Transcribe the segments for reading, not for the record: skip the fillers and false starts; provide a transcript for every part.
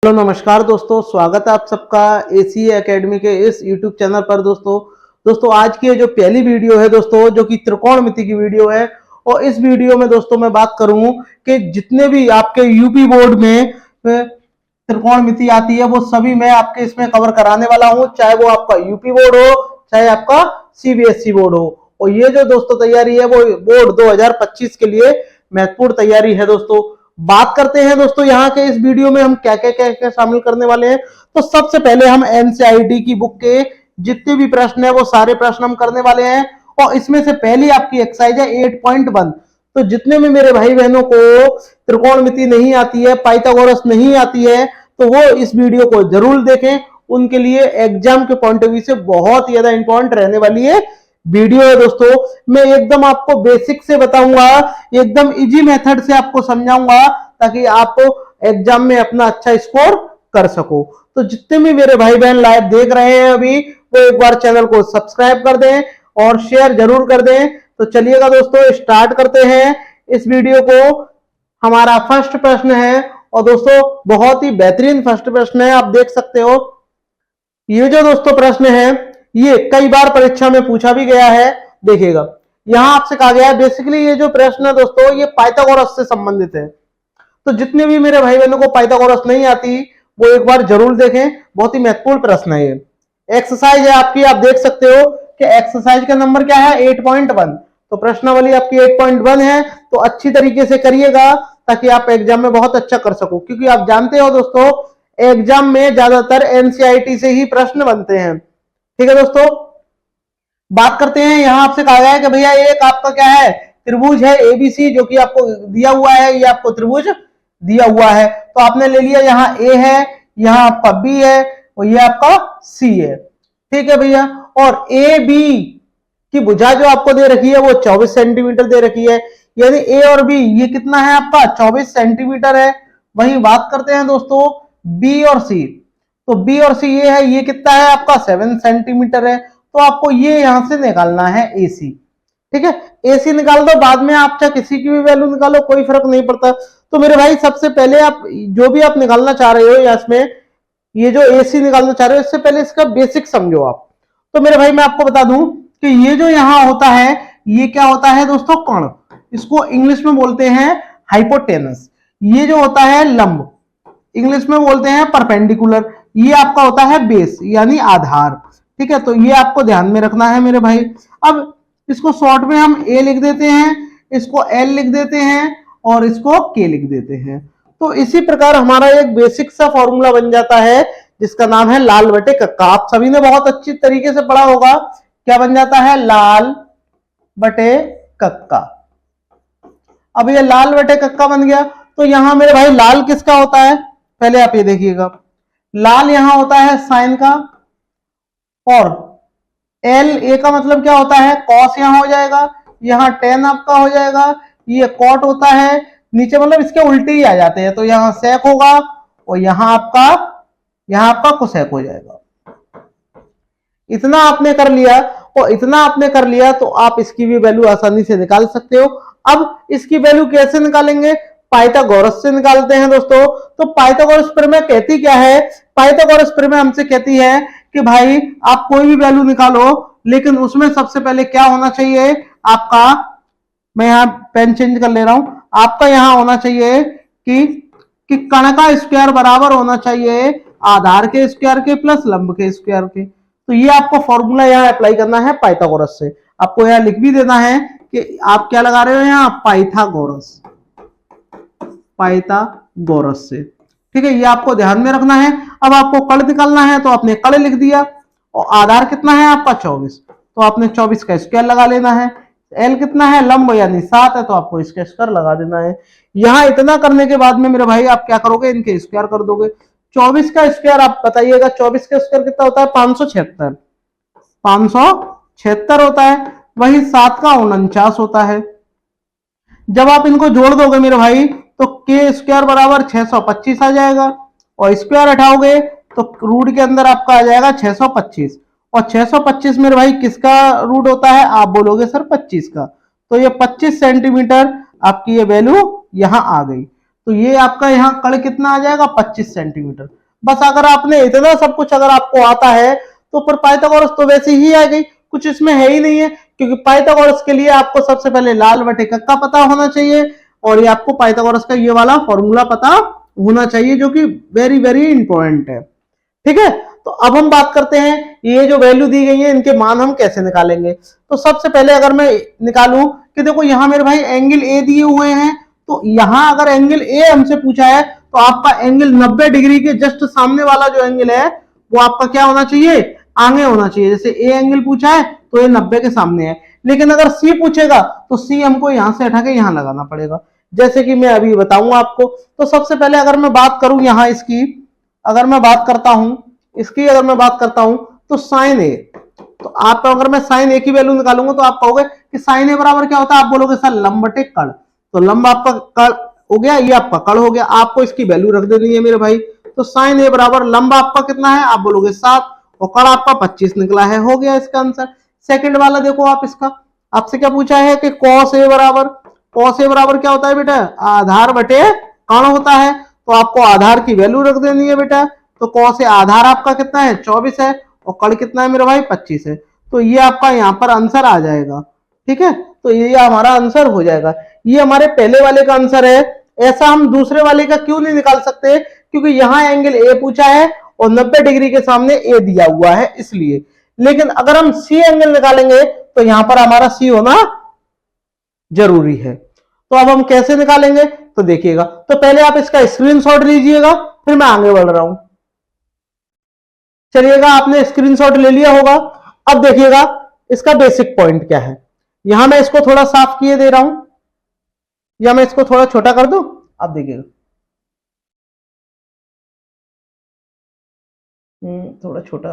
Hello नमस्कार दोस्तों, स्वागत है आप सबका एसीए एकेडमी के इस यूट्यूब चैनल पर। दोस्तों आज की ये जो पहली वीडियो है दोस्तों, जो कि त्रिकोणमिति की वीडियो है, और इस वीडियो में दोस्तों मैं बात करूं कि जितने भी आपके यूपी बोर्ड में त्रिकोणमिति आती है वो सभी मैं आपके इसमें कवर कराने वाला हूं, चाहे वो आपका यूपी बोर्ड हो चाहे आपका सीबीएसई बोर्ड हो। और ये जो दोस्तों तैयारी है वो बोर्ड 2025 के लिए महत्वपूर्ण तैयारी है। दोस्तों बात करते हैं दोस्तों यहाँ के इस वीडियो में हम क्या क्या शामिल करने वाले हैं। तो सबसे पहले हम एनसीईआरटी की बुक के जितने भी प्रश्न है वो सारे प्रश्न हम करने वाले हैं, और इसमें से पहली आपकी एक्सरसाइज है 8.1। तो जितने भी मेरे भाई बहनों को त्रिकोणमिति नहीं आती है, पाइथागोरस नहीं आती है, तो वो इस वीडियो को जरूर देखें। उनके लिए एग्जाम के पॉइंट ऑफ व्यू से बहुत ज्यादा इंपॉर्टेंट रहने वाली है वीडियो है। दोस्तों मैं एकदम आपको बेसिक से बताऊंगा, एकदम इजी मेथड से आपको समझाऊंगा, ताकि आप एग्जाम में अपना अच्छा स्कोर कर सको। तो जितने भी मेरे भाई बहन लाइव देख रहे हैं अभी, वो एक बार चैनल को सब्सक्राइब कर दें और शेयर जरूर कर दें। तो चलिएगा दोस्तों स्टार्ट करते हैं इस वीडियो को। हमारा फर्स्ट प्रश्न है, और दोस्तों बहुत ही बेहतरीन फर्स्ट प्रश्न है, आप देख सकते हो। ये जो दोस्तों प्रश्न है ये कई बार परीक्षा में पूछा भी गया है। देखिएगा यहां आपसे कहा गया है, बेसिकली ये जो प्रश्न है दोस्तों ये पाइथागोरस से संबंधित है। तो जितने भी मेरे भाई बहनों को पाइथागोरस नहीं आती वो एक बार जरूर देखें, बहुत ही महत्वपूर्ण प्रश्न है ये। एक्सरसाइज है आपकी, आप देख सकते हो कि एक्सरसाइज का नंबर क्या है 8.1। तो प्रश्नावली आपकी 8.1 है, तो अच्छी तरीके से करिएगा ताकि आप एग्जाम में बहुत अच्छा कर सको। क्योंकि आप जानते हो दोस्तों एग्जाम में ज्यादातर एनसीईआरटी से ही प्रश्न बनते हैं। ठीक है दोस्तों, बात करते हैं। यहां आपसे कहा गया है कि भैया एक आपका क्या है त्रिभुज है एबीसी, जो कि आपको दिया हुआ है, ये आपको त्रिभुज दिया हुआ है। तो आपने ले लिया यहाँ ए है, यहाँ आपका बी है, और ये आपका सी है। ठीक है भैया, और ए बी की भुजा जो आपको दे रखी है वो 24 सेंटीमीटर दे रखी है, यानी ए और बी ये कितना है आपका 24 सेंटीमीटर है। वहीं बात करते हैं दोस्तों बी और सी, तो बी और सी ये है, ये कितना है आपका 7 सेंटीमीटर है। तो आपको ये यहां से निकालना है एसी। ठीक है, एसी निकाल दो, बाद में आप चाहे किसी की भी वैल्यू निकालो, कोई फर्क नहीं पड़ता। तो मेरे भाई सबसे पहले आप जो भी आप निकालना चाह रहे हो या इसमें ये जो एसी निकालना चाह रहे हो, इससे पहले इसका बेसिक समझो आप। तो मेरे भाई मैं आपको बता दूं कि ये जो यहां होता है ये क्या होता है दोस्तों कर्ण, इसको इंग्लिश में बोलते हैं हाइपोटेनस। ये जो होता है लंब, इंग्लिश में बोलते हैं परपेंडिकुलर। ये आपका होता है बेस यानी आधार। ठीक है, तो ये आपको ध्यान में रखना है मेरे भाई। अब इसको शॉर्ट में हम ए लिख देते हैं, इसको एल लिख देते हैं, और इसको के लिख देते हैं। तो इसी प्रकार हमारा एक बेसिक सा फॉर्मूला बन जाता है जिसका नाम है लाल बटे कक्का। आप सभी ने बहुत अच्छी तरीके से पढ़ा होगा, क्या बन जाता है लाल बटे कक्का। अब ये लाल बटे कक्का बन गया। तो यहां मेरे भाई लाल किसका होता है, पहले आप ये देखिएगा, लाल यहां होता है साइन का, और एल ए का मतलब क्या होता है कॉस यहां हो जाएगा, यहां टेन आपका हो जाएगा, ये कॉट होता है नीचे, मतलब इसके उल्टे ही आ जाते हैं। तो यहां सेक होगा और यहां आपका कोसेक हो जाएगा। इतना आपने कर लिया, और इतना आपने कर लिया तो आप इसकी भी वैल्यू आसानी से निकाल सकते हो। अब इसकी वैल्यू कैसे निकालेंगे, पाइथागोरस से निकालते हैं दोस्तों। तो पाइथागोरस प्रमेय कहती क्या है, पाइथागोरस प्रमेय हमसे कहती है कि भाई आप कोई भी वैल्यू निकालो, लेकिन उसमें सबसे पहले क्या होना चाहिए आपका, मैं यहां पेन चेंज कर ले रहा हूं, आपका यहां होना चाहिए कि कण का स्क्वायर बराबर होना चाहिए आधार के स्क्वायर के प्लस लंब के स्क्वायर के। तो ये आपको फॉर्मूला यहां अप्लाई करना है पाइथागोरस से। आपको यहां लिख भी देना है कि आप क्या लगा रहे हो यहां पाइथागोरस से। ठीक है, ये आपको ध्यान में रखना है। अब आपको कण निकालना है तो आपने कण लिख दिया, और आधार कितना है आपका 24, तो आपने 24 का स्क्वायर लगा लेना है। एल कितना है लंब यानी 7 है, तो आपको इसका स्क्वायर लगा देना है। यहां इतना करने के बाद में मेरे भाई आप क्या करोगे, इनके स्क्वायर कर दोगे। 24 का स्क्वायर आप बताइएगा, 24 का स्क्वायर कितना होता है 576 होता है। वही 7 का 49 होता है। जब आप इनको जोड़ दोगे मेरे भाई तो के स्क्वायर बराबर 625 आ जाएगा, और स्क्वायर हटाओगे तो रूट के अंदर आपका आ जाएगा 625, और 625 मेरे भाई किसका रूट होता है, आप बोलोगे सर 25 का। तो ये 25 सेंटीमीटर आपकी ये वैल्यू यहां आ गई। तो ये आपका यहाँ कण कितना आ जाएगा 25 सेंटीमीटर। बस अगर आपने इतना सब कुछ अगर आपको आता है तो फिर पाइथागोरस तो वैसे ही आ गई, कुछ इसमें है ही नहीं है, क्योंकि पाइथागोरस के लिए आपको सबसे पहले लाल बटे कक्का पता होना चाहिए और ये आपको पाइथागोरस का ये वाला फॉर्मूला पता होना चाहिए, जो कि वेरी वेरी इंपॉर्टेंट है। ठीक है, तो अब हम बात करते हैं ये जो वैल्यू दी गई है इनके मान हम कैसे निकालेंगे। तो सबसे पहले अगर मैं निकालूं कि देखो यहाँ मेरे भाई एंगल ए दिए हुए हैं, तो यहां अगर एंगल ए हमसे पूछा है तो आपका एंगल 90 डिग्री के जस्ट सामने वाला जो एंगल है वो आपका क्या होना चाहिए, आगे होना चाहिए। जैसे ए एंगल पूछा है तो ये 90 के सामने है, लेकिन अगर सी पूछेगा तो सी हमको यहां से हटा के यहां लगाना पड़ेगा, जैसे कि मैं अभी बताऊंगा आपको। तो सबसे पहले अगर मैं बात करूं यहाँ इसकी, अगर मैं बात करता हूं तो साइन ए, तो आप अगर मैं साइन ए की वैल्यू निकालूंगा तो आप कहोगे कि साइन ए बराबर क्या होता है, आप बोलोगे सर लंब बटे कण, तो लंब आपका कण हो गया, ये आपका कण हो गया, आपको इसकी वैल्यू रख देनी है मेरे भाई। तो साइन ए बराबर लंब आपका कितना है, आप बोलोगे 7 और कण आपका 25 निकला है, हो गया इसका आंसर। सेकंड वाला देखो आप, इसका आपसे क्या पूछा है कि कॉस ए बराबर क्या होता है बेटा, आधार बटे कण होता है, तो आपको आधार की वैल्यू रख देनी है बेटा। तो कॉस ए आधार आपका कितना है 24 है और कण कितना है मेरे भाई 25 है, तो ये आपका यहाँ पर आंसर आ जाएगा। ठीक है, तो ये हमारा आंसर हो जाएगा, ये हमारे पहले वाले का आंसर है। ऐसा हम दूसरे वाले का क्यों नहीं निकाल सकते, क्योंकि यहाँ एंगल ए पूछा है और 90 डिग्री के सामने ए दिया हुआ है इसलिए। लेकिन अगर हम सी एंगल निकालेंगे तो यहां पर हमारा सी होना जरूरी है। तो अब हम कैसे निकालेंगे, तो देखिएगा, तो पहले आप इसका स्क्रीनशॉट लीजिएगा, फिर मैं आगे बढ़ रहा हूं। चलिएगा, आपने स्क्रीनशॉट ले लिया होगा। अब देखिएगा इसका बेसिक पॉइंट क्या है। यहां मैं इसको थोड़ा साफ किए दे रहा हूं, या मैं इसको थोड़ा छोटा कर दूं। अब देखिएगा, थोड़ा छोटा,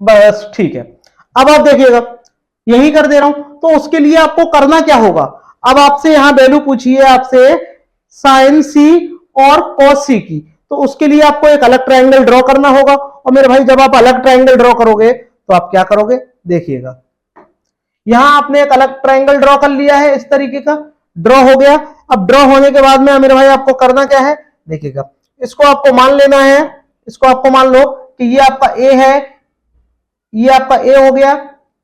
बस ठीक है। अब आप देखिएगा, यही कर दे रहा हूं। तो उसके लिए आपको करना क्या होगा, अब आपसे यहां वैल्यू पूछी है आपसे साइन सी और कॉस सी की, तो उसके लिए आपको एक अलग ट्रायंगल ड्रॉ करना होगा। और मेरे भाई जब आप अलग ट्रायंगल ड्रॉ करोगे तो आप क्या करोगे, देखिएगा, यहां आपने एक अलग ट्रायंगल ड्रॉ कर लिया है, इस तरीके का ड्रॉ हो गया। अब ड्रॉ होने के बाद में मेरे भाई आपको करना क्या है, देखिएगा, इसको आपको मान लेना है, इसको आपको मान लो कि ये आपका ए है, ये आपका ए हो गया।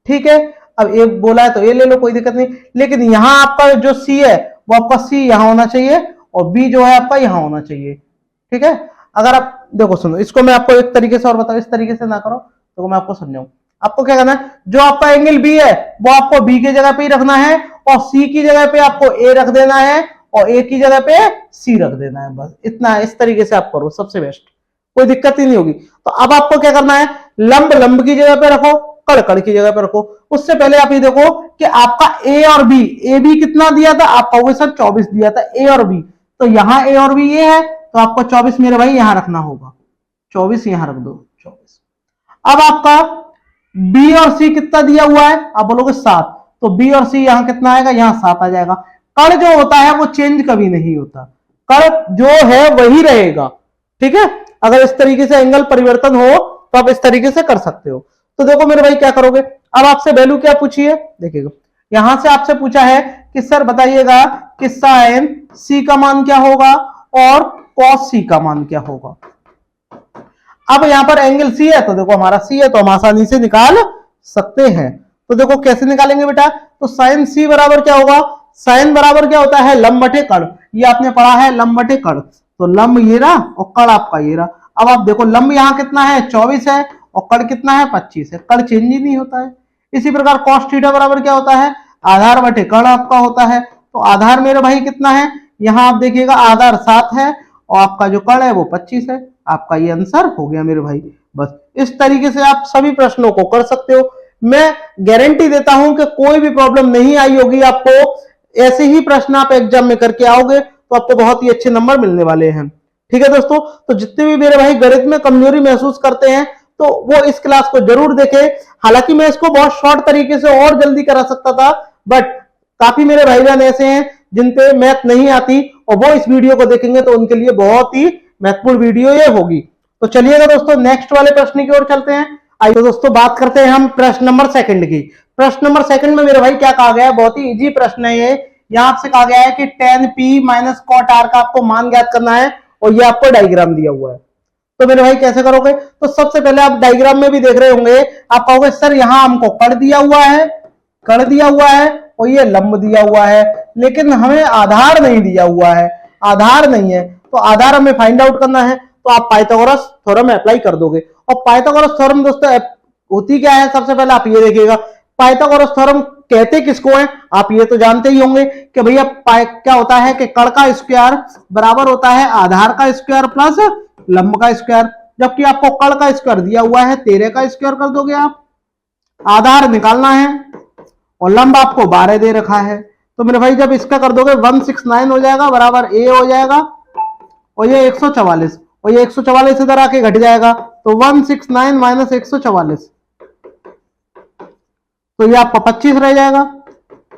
ठीक है, अब ए बोला है तो ए ले लो, कोई दिक्कत नहीं, लेकिन यहां आपका जो सी है वो आपका सी यहां होना चाहिए और बी जो है आपका यहां होना चाहिए। ठीक है, अगर आप देखो सुनो, इसको मैं आपको एक तरीके से और बताऊं, इस तरीके से ना करो तो मैं आपको समझाऊं। आपको क्या करना है, जो आपका एंगल बी है वो आपको बी की जगह पे ही रखना है और सी की जगह पे आपको ए रख देना है और ए की जगह पे सी रख देना है, बस इतना। इस तरीके से आप करो, सबसे बेस्ट, कोई दिक्कत ही नहीं होगी। तो अब आपको क्या करना है, लंब लंब की जगह पे रखो, कड़ कड़ की जगह पे रखो। उससे पहले आप ये देखो कि आपका ए और बी, ए बी कितना दिया था, आप कहोगे सर 24 दिया था ए और बी, तो यहां ए और बी ये है, तो आपको 24 मेरे भाई यहां रखना होगा, 24 यहां रख दो 24। अब आपका बी और सी कितना दिया हुआ है, आप बोलोगे 7, तो बी और सी यहां कितना आएगा, यहां 7 आ जाएगा। कण जो होता है वो चेंज कभी नहीं होता, कण जो है वही रहेगा। ठीक है, अगर इस तरीके से एंगल परिवर्तन हो तो आप इस तरीके से कर सकते हो। तो देखो मेरे भाई क्या करोगे, अब आपसे वैल्यू क्या पूछी है, देखिएगा, यहां से आपसे पूछा है कि सर बताइएगा कि साइन सी का मान क्या होगा और कॉस सी का मान क्या होगा। अब यहां पर एंगल सी है, तो देखो हमारा सी है, तो हम आसानी से निकाल सकते हैं। तो देखो कैसे निकालेंगे बेटा, तो साइन सी बराबर क्या होगा, साइन बराबर क्या होता है, लंब बटे कण, ये आपने पढ़ा है लंब बटे कण, तो लंब ये रहा और कण आपका ये रहा। अब आप देखो लंब यहां कितना है 24 है और कण कितना है 25 है, कण चेंज ही नहीं होता है। इसी प्रकार कॉस थीटा बराबर क्या होता है, आधार बटे कण आपका होता है, तो आधार मेरे भाई कितना है, यहां आप देखिएगा आधार 7 है और आपका जो कण है वो 25 है, आपका ये आंसर हो गया मेरे भाई। बस इस तरीके से आप सभी प्रश्नों को कर सकते हो। मैं गारंटी देता हूं कि कोई भी प्रॉब्लम नहीं आई होगी आपको, ऐसे ही प्रश्न आप एग्जाम में करके आओगे तो आपको बहुत ही अच्छे नंबर मिलने वाले हैं। ठीक है दोस्तों, तो जितने भी मेरे भाई गणित में कमजोरी महसूस करते हैं तो वो इस क्लास को जरूर देखें। हालांकि मैं इसको बहुत शॉर्ट तरीके से और जल्दी करा सकता था, बट काफी मेरे भाई बहन ऐसे हैं जिन पे मैथ नहीं आती और वो इस वीडियो को देखेंगे तो उनके लिए बहुत ही महत्वपूर्ण वीडियो ये होगी। तो चलिएगा दोस्तों, नेक्स्ट वाले प्रश्न की ओर चलते हैं। आइए दोस्तों बात करते हैं हम प्रश्न नंबर सेकंड की। प्रश्न नंबर सेकंड में मेरे भाई क्या कहा गया है, बहुत ही इजी प्रश्न है ये। यहां आपसे कहा गया है कि tan p minus cot r का आपको मान ज्ञात करना है और ये आपको डायग्राम दिया हुआ है। तो मेरे भाई कैसे करोगे, तो सबसे पहले आप डायग्राम में भी देख रहे होंगे, आप कहोगे सर यहाँ हमको कड़ दिया हुआ है, कड़ दिया हुआ है और ये लंब दिया हुआ है, लेकिन हमें आधार नहीं दिया हुआ है, आधार नहीं है, तो आधार हमें फाइंड आउट करना है। तो आप पाइथागोरस थ्योरम अप्लाई कर दोगे। और पाइथागोरस थ्योरम दोस्तों होती क्या है, सबसे पहले आप ये देखिएगा, पाइथागोरस थ्योरम कहते किसको है, आप ये तो जानते ही होंगे कि भैया क्या होता है कि कड़ का स्क्वायर बराबर होता है आधार का स्क्वायर प्लस लंब का स्क्वायर। जबकि आपको कड़ का स्क्वायर दिया हुआ है, 13 का स्क्वायर कर दोगे आप, आधार निकालना है और लंब आपको 12 दे रखा है। तो मेरे भाई जब इसका कर दोगे 169 हो जाएगा बराबर a हो जाएगा और ये 144 और ये 144 इधर आके घट जाएगा, तो 169 माइनस 144, तो ये आपका 25 रह जाएगा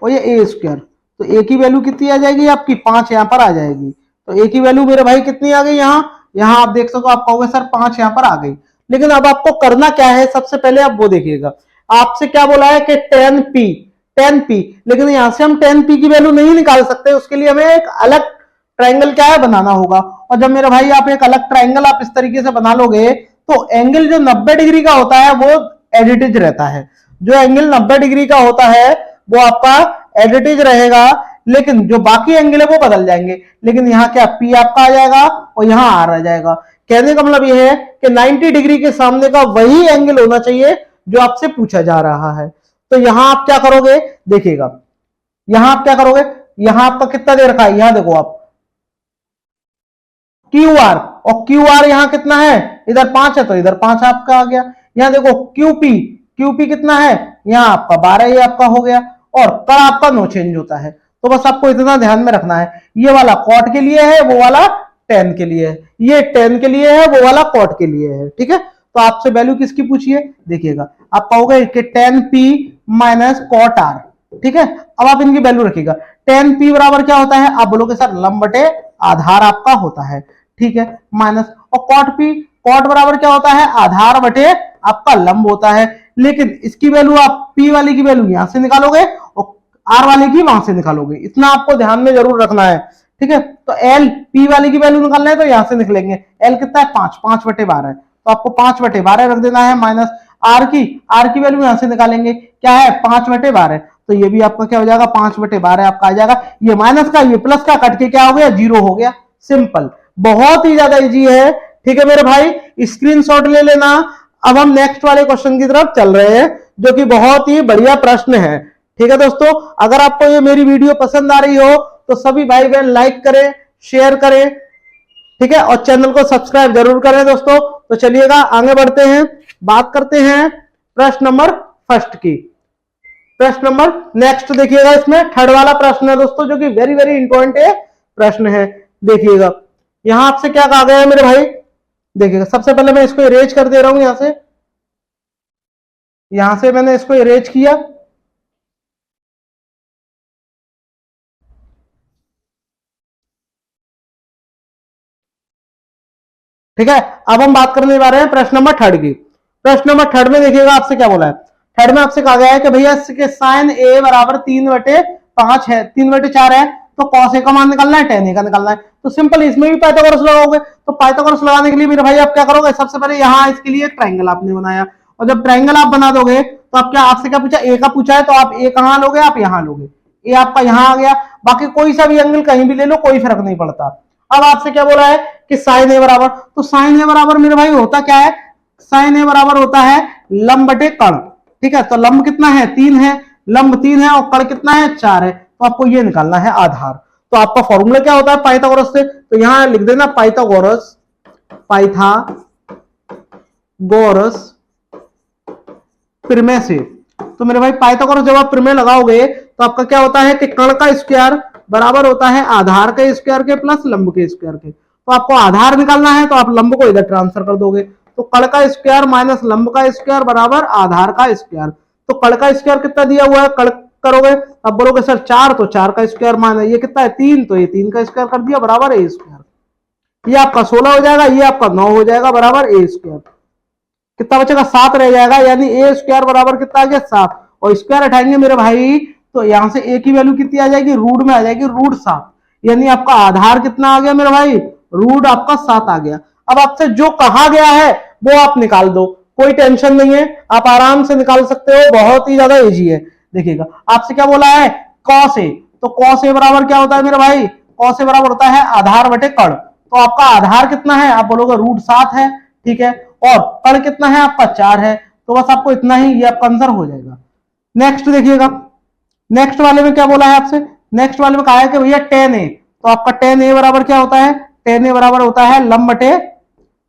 और ये ए स्क्वायर। तो ए की वैल्यू कितनी आ जाएगी आपकी, 5 यहां पर आ जाएगी। तो ए की वैल्यू मेरे भाई कितनी आ गई यहाँ आप देख सको, आप कहोगे सर 5 यहां पर आ गई। लेकिन अब आपको करना क्या है, सबसे पहले आप वो देखिएगा, आपसे क्या बोला है कि tan p, लेकिन यहां से हम tan p की वैल्यू नहीं निकाल सकते, उसके लिए हमें एक अलग ट्राइंगल क्या है बनाना होगा। और जब मेरे भाई आप एक अलग ट्राइंगल आप इस तरीके से बना लोगे, तो एंगल जो 90 डिग्री का होता है वो एडिटिज रहता है। जो एंगल 90 डिग्री का होता है वो आपका एडिटिज रहेगा, लेकिन जो बाकी एंगल है वो बदल जाएंगे। लेकिन यहाँ क्या P आपका आ जाएगा और यहाँ R आ जाएगा। कहने का मतलब ये है कि 90 डिग्री के सामने का वही एंगल होना चाहिए जो आपसे पूछा जा रहा है। तो यहां आप क्या करोगे, देखिएगा यहां आप क्या करोगे, यहां आपका कितना दे रखा है, यहां देखो आप QR, और QR यहां कितना है, इधर 5 है तो इधर 5 आपका आ गया। यहां देखो QP कितना है, यहां आपका 12 ये आपका हो गया, और कड़ आपका नो चेंज होता है। तो बस आपको इतना ध्यान में रखना है, ये वाला कॉट के लिए है, वो वाला tan के लिए है, ये tan के लिए है, वो वाला कॉट के लिए है। ठीक है, तो आपसे वैल्यू किसकी पूछी है, देखिएगा आप कहोगे कि tan p minus cot r। ठीक है, अब आप इनकी वैल्यू रखिएगा। tan p बराबर क्या होता है, आप बोलोगे सर लंब बटे आधार आपका होता है। ठीक है, माइनस, और कॉट बराबर क्या होता है, आधार बटे आपका लंब होता है। लेकिन इसकी वैल्यू आप p वाली की वैल्यू यहां से निकालोगे और r वाली की वहां से निकालोगे, इतना आपको ध्यान में जरूर रखना है। ठीक है, तो l p वाली की वैल्यू निकालना है तो यहां से निकलेंगे, l कितना है 5 बटे 12 है, तो आपको 5 बटे 12 रख देना है, माइनस r की वैल्यू यहां से निकालेंगे, क्या है 5 बटे 12, तो ये भी आपका क्या हो जाएगा 5 बटे 12 आपका आ जाएगा। ये माइनस का ये प्लस का कट के क्या हो गया, 0 हो गया। सिंपल, बहुत ही ज्यादा इजी है। ठीक है मेरे भाई, स्क्रीनशॉट ले लेना। अब हम नेक्स्ट वाले क्वेश्चन की तरफ चल रहे हैं, जो कि बहुत ही बढ़िया प्रश्न है। ठीक है दोस्तों, अगर आपको ये मेरी वीडियो पसंद आ रही हो तो सभी भाई बहन लाइक करें, शेयर करें, ठीक है, और चैनल को सब्सक्राइब जरूर करें दोस्तों। तो चलिएगा आगे बढ़ते हैं, बात करते हैं प्रश्न नंबर फर्स्ट की। प्रश्न नंबर नेक्स्ट देखिएगा, इसमें थर्ड वाला प्रश्न है दोस्तों, जो कि वेरी वेरी इंपॉर्टेंट है प्रश्न है। देखिएगा यहां आपसे क्या कहा गया है मेरे भाई, देखिएगा सबसे पहले मैं इसको इरेज कर दे रहा हूं, यहां से मैंने इसको इरेज किया। ठीक है, अब हम बात करने जा रहे हैं प्रश्न नंबर थर्ड की। प्रश्न नंबर थर्ड में देखिएगा आपसे क्या बोला है, थर्ड में आपसे कहा गया है कि भैया इसके साइन ए बराबर 3/5 है, 3/4 है, तो कॉस ए का मान निकालना है, tan ए का निकालना है। तो सिंपल इसमें भी पाइथागोरस लगाओगे। तो पाइथागोरस लगाने के लिए मेरे भाई आप क्या करोगे, सबसे पहले यहाँ इसके लिए ट्राइंगल आपने बनाया, और जब ट्राइंगल आप बना दोगे तो आप क्या, आपसे क्या पूछा, ए का पूछा है, तो आप ए कहां लोगे, आप यहां लोगे, ए आपका यहां आ गया। बाकी कोई सा भी एंगल कहीं भी ले लो, कोई फर्क नहीं पड़ता। अब आपसे क्या बोला है कि साइन ए बराबर, तो साइन ए बराबर मेरे भाई होता क्या है, साइन ए बराबर होता है लंब बटे कड़। ठीक है, तो लंब कितना है 3 है, लंब 3 है, और कड़ कितना है 4 है, तो आपको ये निकालना है आधार। तो आपका फॉर्मूला क्या होता है पाइथागोरस से, तो यहां लिख देना पाइथागोरस प्रमेय से। तो मेरे भाई पाइथागोरस जब आप प्रमेय लगाओगे तो आपका क्या होता है कि कण का स्क्वायर बराबर होता है आधार के स्क्वायर के प्लस लंब के स्क्वायर के। तो आपको आधार निकालना है, तो आप लंब को इधर ट्रांसफर कर दोगे, तो कण का स्क्वायर माइनस लंब का स्क्वायर बराबर आधार का स्क्वायर। तो कण का स्क्वायर कितना दिया हुआ है, कण करोगे, अब बोलोगे सर 4, तो 4 का स्क्वायर माइनस ये कितना है 3, तो ये 3 का स्क्वायर कर दिया बराबर ए स्क्वायर। ये आपका 16 हो जाएगा, ये आपका 9 हो जाएगा बराबर ए स्क्वायर। कितना बचेगा 7 रह जाएगा, यानी ए स्क्वायर बराबर कितना आ गया 7, और स्क्वायर हटाएंगे मेरे भाई तो यहां से ए की वैल्यू कितनी आ जाएगी, रूट में आ जाएगी √7, यानी आपका आधार कितना आ गया मेरे भाई, रूट आपका 7 आ गया। अब आपसे जो कहा गया है वो आप निकाल दो, कोई टेंशन नहीं है, आप आराम से निकाल सकते हो, बहुत ही ज्यादा इजी है। देखिएगा आपसे क्या बोला है, कॉस ए, तो कॉस ए बराबर क्या होता है मेरे भाई, कॉस ए बराबर होता है आधार बटे कड़, तो आपका आधार कितना है, आप बोलोगे √7 है, ठीक है, और कड़ कितना है आपका 4 है, तो बस आपको इतना ही, ये आपका आंसर हो जाएगा। नेक्स्ट देखिएगा, नेक्स्ट वाले में क्या बोला है आपसे, नेक्स्ट वाले में कहा है कि भैया tan a, तो आपका tan a बराबर क्या होता है, tan a बराबर होता है लंब बटे,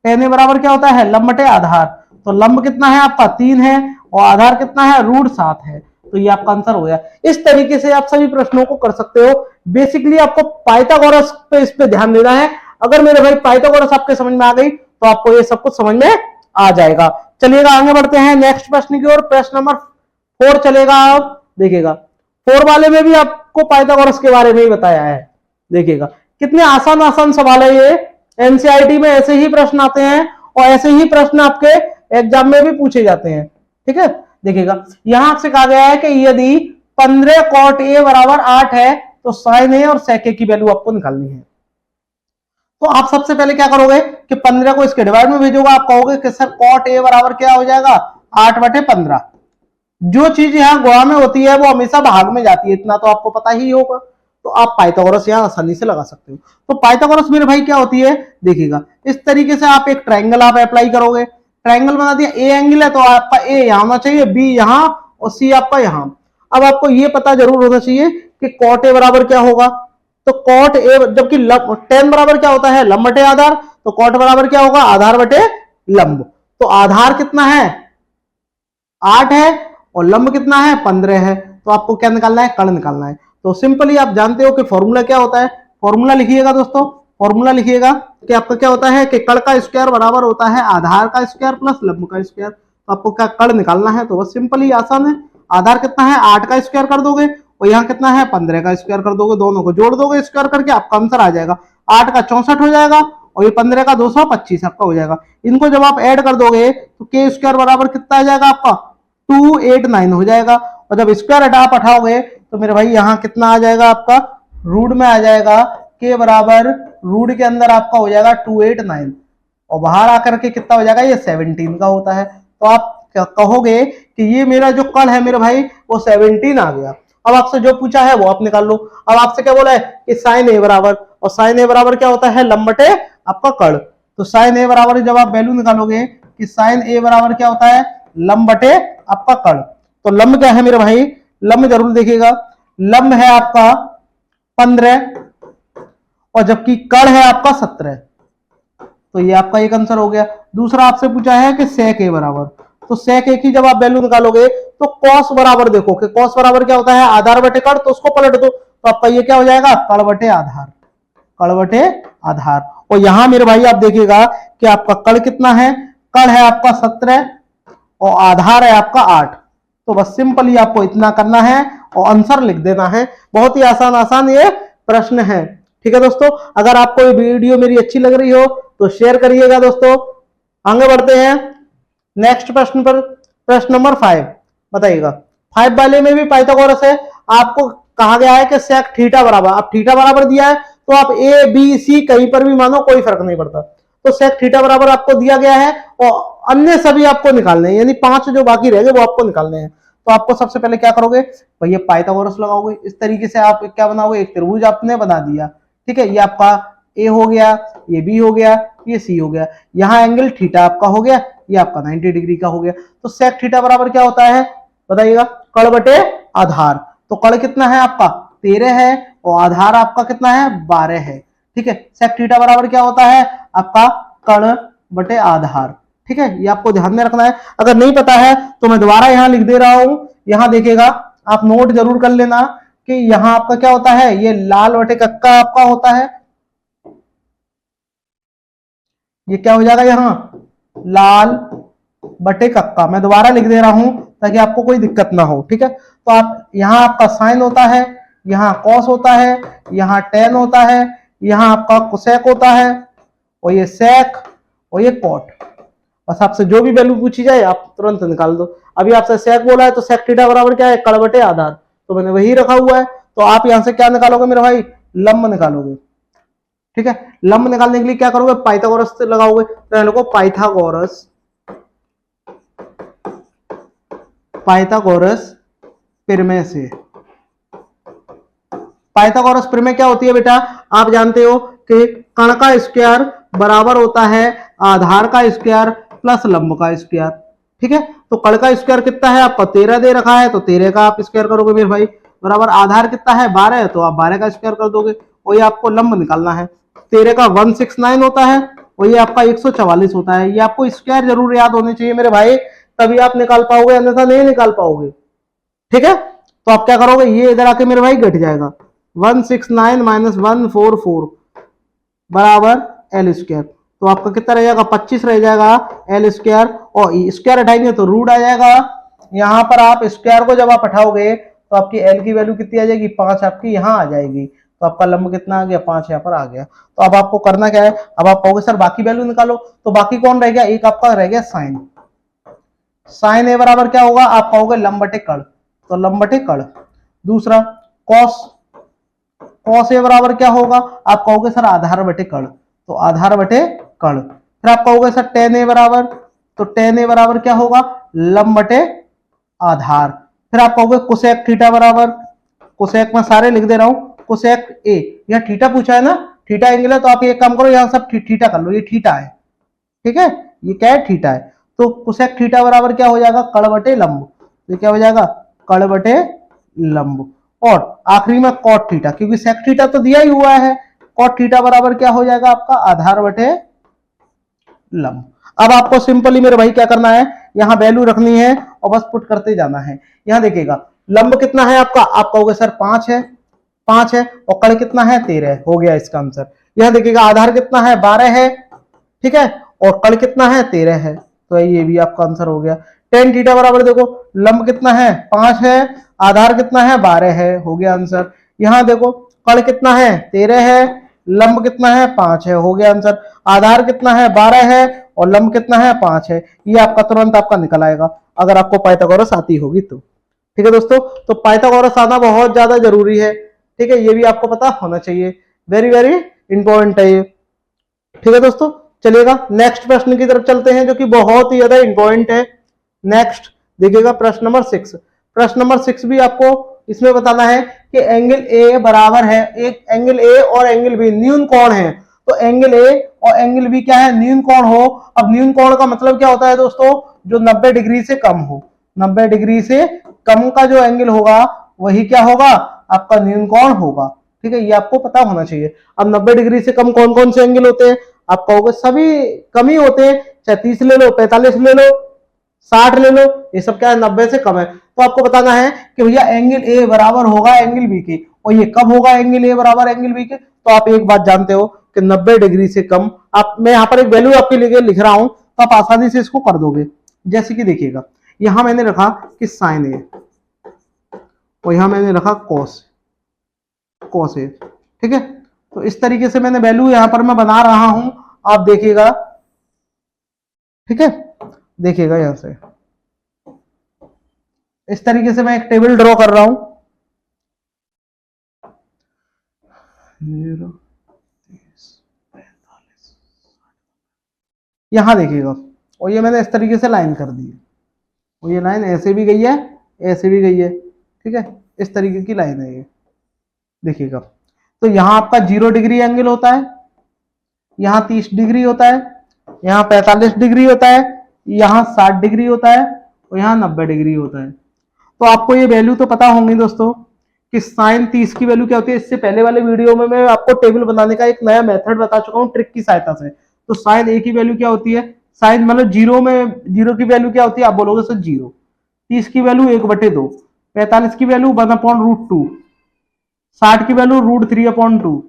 tan a बराबर क्या होता है, लंब बटे आधार, तो लंब कितना है आपका 3 है और आधार कितना है √7 है, तो ये आपका आंसर हो गया। इस तरीके से आप सभी प्रश्नों को कर सकते हो। बेसिकली आपको पाइथागोरस पे इस पे ध्यान देना है, अगर मेरे भाई पाइथागोरस आपके समझ में आ गई तो आपको ये सब कुछ समझ में आ जाएगा। चलिएगा आगे बढ़ते हैं नेक्स्ट प्रश्न की ओर, प्रश्न नंबर 4 चलेगा। आप देखिएगा 4 वाले में भी आपको पाइथागोरस के बारे में ही बताया है। देखिएगा कितने आसान आसान सवाल है ये, एनसीईआरटी में ऐसे ही प्रश्न आते हैं और ऐसे ही प्रश्न आपके एग्जाम में भी पूछे जाते हैं, ठीक है। देखिएगा यहां आपसे कहा गया है कि यदि 15 cot a बराबर 8 है तो sin a और sec a की वैल्यू आपको निकालनी है। तो आप सबसे पहले क्या करोगे कि 15 को इसके डिवाइड में भेजोगे, आप कहोगे कि सर cot a बराबर क्या हो जाएगा 8/15। जो चीज यहाँ गुणा में होती है वो हमेशा भाग में जाती है, इतना तो आपको पता ही होगा, तो आप पाइथागोरस यहाँ आसानी से लगा सकते हो। तो पाइथागोरस मेरे भाई क्या होती है, देखिएगा इस तरीके से आप एक ट्राइंगल आप अप्लाई करोगे, ट्राइंगल बना दिया, ए एंगल है तो आपका ए यहाँ होना चाहिए, बी यहाँ और सी आपका यहाँ। अब आपको ये पता जरूर होना चाहिए कि कॉट ए बराबर क्या होगा, तो कॉट ए, जबकि tan बराबर क्या होता है लंब बटे आधार, तो कॉट बराबर क्या होगा आधार बटे लंब। तो आधार कितना है 8 है और लंब कितना है 15 है, तो आपको क्या निकालना है, कर्ण निकालना है। तो सिंपली आप जानते हो कि फॉर्मूला क्या होता है, फॉर्मूला लिखिएगा दोस्तों, फॉर्मूला लिखिएगा कि आपका क्या होता है कि कर्ण का स्क्वायर बराबर होता है आधार का स्क्वायर प्लस लंब का स्क्वायर। तो आपको क्या कर्ण निकालना है, तो बस सिंपली आसान है, आधार कितना है 8 का स्क्वायर कर दोगे और यहाँ कितना है 15 का स्क्वायर कर दोगे, दोनों को जोड़ दोगे स्क्वायर करके, आपका आंसर आ जाएगा 8 का 64 हो जाएगा और ये 15 का 225 आपका हो जाएगा। इनको जब आप ऐड कर दोगे तो के स्क्वायर बराबर कितना आ जाएगा आपका 289 हो जाएगा, और जब स्क्वायर आप हटाओगे तो मेरे भाई यहाँ कितना आ जाएगा आपका रूट में आ जाएगा, के बराबर रूट के अंदर आपका हो जाएगा 289 और बाहर आकर के कितना हो जाएगा ये 17 का होता है। तो आप कहोगे कि ये मेरा जो कर्ण है मेरे भाई वो 17 आ गया। अब आपसे जो पूछा है वो आप निकाल लो। अब आपसे क्या बोला है कि साइन ए बराबर, और साइन ए बराबर क्या होता है लंब बटे आपका कर्ण, तो साइन ए बराबर जब आप वैल्यू निकालोगे कि साइन ए बराबर क्या होता है लंब बटे आपका कर्ण, तो लंब क्या है मेरे भाई, लंब जरूर देखिएगा, लंब है आपका 15 और जबकि कर्ण है आपका 17, तो ये आपका एक आंसर हो गया। दूसरा आपसे पूछा है कि सेक ए बराबर, तो सेक ए की जब आप वैल्यू निकालोगे तो कॉस बराबर देखो कि कॉस बराबर क्या होता है आधार बटे कर्ण, तो उसको पलट दो तो आपका ये क्या हो जाएगा कर्ण बटे आधार, कर्ण बटे आधार। और यहां मेरे भाई आप देखिएगा कि आपका कर्ण कितना है, कर्ण है आपका 17 और आधार है आपका 8, तो बस सिंपली आपको इतना करना है और आंसर लिख देना है। बहुत ही आसान आसान ये प्रश्न है, ठीक है दोस्तों। अगर आपको ये वीडियो मेरी अच्छी लग रही हो तो शेयर करिएगा दोस्तों। आगे बढ़ते हैं नेक्स्ट प्रश्न पर, प्रश्न नंबर 5 बताइएगा। 5 वाले में भी पाइथागोरस है, आपको कहा गया है कि सेक थीटा बराबर, अब थीटा बराबर दिया है तो आप ए बी सी कहीं पर भी मानो कोई फर्क नहीं पड़ता, तो सेक थीटा बराबर आपको दिया गया है और अन्य सभी आपको निकालने हैं, यानी 5 जो बाकी रह गए वो आपको निकालने हैं। तो आपको सबसे पहले क्या करोगे भैया पाइथागोरस लगाओगे, इस तरीके से आप क्या बनाओगे एक त्रिभुज आपने बना दिया, ठीक है, ये आपका ए हो गया, ये बी हो गया, ये सी हो गया, यहाँ एंगल थीटा आपका हो गया, ये आपका 90 डिग्री का हो गया। तो सेक थीटा बराबर क्या होता है बताइएगा कर्ण बटे आधार, तो कर्ण कितना है आपका 13 है और आधार आपका कितना है 12 है, ठीक है। सेक थीटा बराबर क्या होता है आपका कर्ण बटे आधार, ठीक है, ये आपको ध्यान में रखना है। अगर नहीं पता है तो मैं दोबारा यहाँ लिख दे रहा हूं, यहाँ देखिएगा आप नोट जरूर कर लेना कि यहाँ आपका क्या होता है ये लाल बटे कक्का आपका होता है, ये क्या हो जाएगा यहाँ लाल बटे कक्का, मैं दोबारा लिख दे रहा हूं ताकि आपको कोई दिक्कत ना हो, ठीक है। तो आप यहाँ आपका साइन होता है, यहाँ कॉस होता है, यहाँ टेन होता है, यहाँ आपका कोसेक होता है और ये सेक और ये कॉट। बस आपसे जो भी वैल्यू पूछी जाए आप तुरंत निकाल दो। अभी आपसे सेक बोला है तो सेक थीटा बराबर क्या है, कड़ बटे आधार, तो मैंने वही रखा हुआ है। तो आप यहां से क्या निकालोगे मेरे भाई, लंब निकालोगे। ठीक है, लंब निकालने के लिए क्या करोगे, पाइथागोरस से लगाओगे। तो पाइथागोरस प्रमेय से। पाइथागोरस प्रमेय क्या होती है बेटा, आप जानते हो कि कण का स्क्वायर बराबर होता है आधार का स्क्वायर प्लस लंब का स्क्वायर। ठीक है, तो कण का स्क्वायर कितना है आपका 13 दे रखा है, तो 13 का आप स्क्वायर करोगे मेरे भाई, बराबर आधार कितना है 12 है, तो आप 12 का स्क्वायर कर दोगे। और ये आपको लंब निकालना है, 13 का 169 होता है और ये आपका 144 होता है। ये आपको स्क्वायर जरूर याद होने चाहिए मेरे भाई, तभी आप निकाल पाओगे, अन्यथा नहीं निकाल पाओगे। ठीक है, तो आप क्या करोगे, ये इधर आके मेरे भाई घट जाएगा, 169 माइनस 144 बराबर एल स्क्वायर। तो आपका कितना रह जाएगा, 25 रह जाएगा एल स्क्वायर, और स्क्वायर हटाएंगे तो रूट आ जाएगा। यहां पर आप स्क्वायर को जब आप हटाओगे तो आपकी एल की वैल्यू कितनी आ जाएगी, 5 आपकी यहां आ जाएगी। तो आपका लंब कितना आ गया, 5 यहाँ पर आ गया। तो अब आपको करना क्या है, अब आप कहोगे सर बाकी वैल्यू निकालो, तो बाकी कौन रह गया, एक आपका रह गया साइन। साइन ए बराबर क्या होगा, आप कहोगे लंब बटे कड़, तो लंब बटे कड़। दूसरा कॉस, कॉस ए बराबर क्या होगा, आप कहोगे सर आधार बटे कड़, तो आधार बटे कड़। फिर आप कहोगे सर टेन ए बराबर, तो टेन ए बराबर क्या होगा, लंब बटे आधार। फिर आप कहोगे कोसेक थीटा बराबर, कोसेक में सारे लिख दे रहा हूं, कोसेक ए, यह थीटा पूछा है ना, थीटा एंगल है, तो आप एक काम करो यहां सब थीटा कर लो, ये थीटा है। ठीक है, ये क्या है, थीटा है। तो कोसेक थीटा बराबर क्या हो जाएगा, कड़ बटे लंब, ये क्या हो जाएगा, कड़ बटे लंब। और आखिरी में कॉट थीटा, क्योंकि सेक थीटा तो दिया ही हुआ है, कॉट थीटा बराबर क्या हो जाएगा आपका, आधार बटे लंब। अब आपको सिंपली मेरे भाई क्या करना है, यहां वैल्यू रखनी है और बस पुट करते जाना है। यहां देखिएगा लंब कितना है आपका, आप कहोगे सर 5 है, 5 है, और कड़ कितना है 13, हो गया इसका आंसर। यहां देखिएगा आधार कितना है 12 है, ठीक है, और कड़ कितना है 13 है, तो ये भी आपका आंसर हो गया। टेन थीटा बराबर देखो, लंब कितना है 5 है, आधार कितना है 12 है, हो गया आंसर। यहां देखो कड़ कितना है 13 है, लंब कितना है 5 है, हो गया आंसर। आधार कितना है 12 है और लंब कितना है 5 है, ये आपका तुरंत आपका निकल आएगा अगर आपको पाइथागोरस आती होगी तो। ठीक है दोस्तों, तो पाइथागोरस आना बहुत ज्यादा जरूरी है। ठीक है, ये भी आपको पता होना चाहिए, वेरी वेरी इंपॉर्टेंट है ये। ठीक है दोस्तों, चलिएगा नेक्स्ट प्रश्न की तरफ चलते हैं जो कि बहुत ही ज्यादा इंपॉर्टेंट है। नेक्स्ट देखिएगा प्रश्न नंबर 6। प्रश्न नंबर 6 भी आपको इसमें बताना है कि एंगल ए बराबर है, एक एंगल ए और एंगल बी न्यून कोण है। तो एंगल ए और एंगल बी क्या है, न्यून कोण हो। अब न्यून कोण का मतलब क्या होता है दोस्तों, जो 90 डिग्री से कम हो, 90 डिग्री से कम का जो एंगल होगा वही क्या होगा, आपका न्यून कोण होगा। ठीक है, ये आपको पता होना चाहिए। अब 90 डिग्री से कम कौन कौन से एंगल होते हैं, आप कहोगे सभी कम ही होते हैं, चाहे 30 ले लो, 45 ले लो, 60 ले लो, ये सब क्या है 90 से कम है। तो आपको बताना है कि भैया एंगल ए बराबर होगा एंगल बी के, और ये कब होगा एंगल ए बराबर एंगल बी के। तो आप एक बात जानते हो कि 90 डिग्री से कम, आप मैं यहाँ पर एक वैल्यू आपके लिए लिख रहा हूं, तो आप आसानी से इसको कर दोगे। जैसे कि देखिएगा यहां मैंने रखा कि साइन ए और यहां मैंने रखा कॉस, कॉस ए। ठीक है, तो इस तरीके से मैंने वैल्यू यहां पर मैं बना रहा हूं, आप देखिएगा। ठीक है, देखिएगा यहां से इस तरीके से मैं एक टेबल ड्रॉ कर रहा हूं। यहां देखिएगा, और ये मैंने इस तरीके से लाइन कर दी है, और ये लाइन ऐसे भी गई है, ऐसे भी गई है। ठीक है, इस तरीके की लाइन है ये, देखिएगा। तो यहां आपका 0 डिग्री एंगल होता है, यहां 30 डिग्री होता है, यहां 45 डिग्री होता है, यहां 60 डिग्री होता है, और यहां 90 डिग्री होता है। तो आपको ये वैल्यू तो पता होंगी दोस्तों कि साइन 30 की वैल्यू क्या होती है। इससे पहले वाले वीडियो में मैं आपको टेबल बनाने का एक नया मेथड बता चुका हूं ट्रिक की सहायता से। तो साइन ए की वैल्यू क्या होती है, साइन मतलब जीरो में, जीरो की वैल्यू क्या होती है, आप बोलोगे सर 0। 30 की वैल्यू 1/2, 45 की वैल्यू 1/√2, 60 की वैल्यू √3/2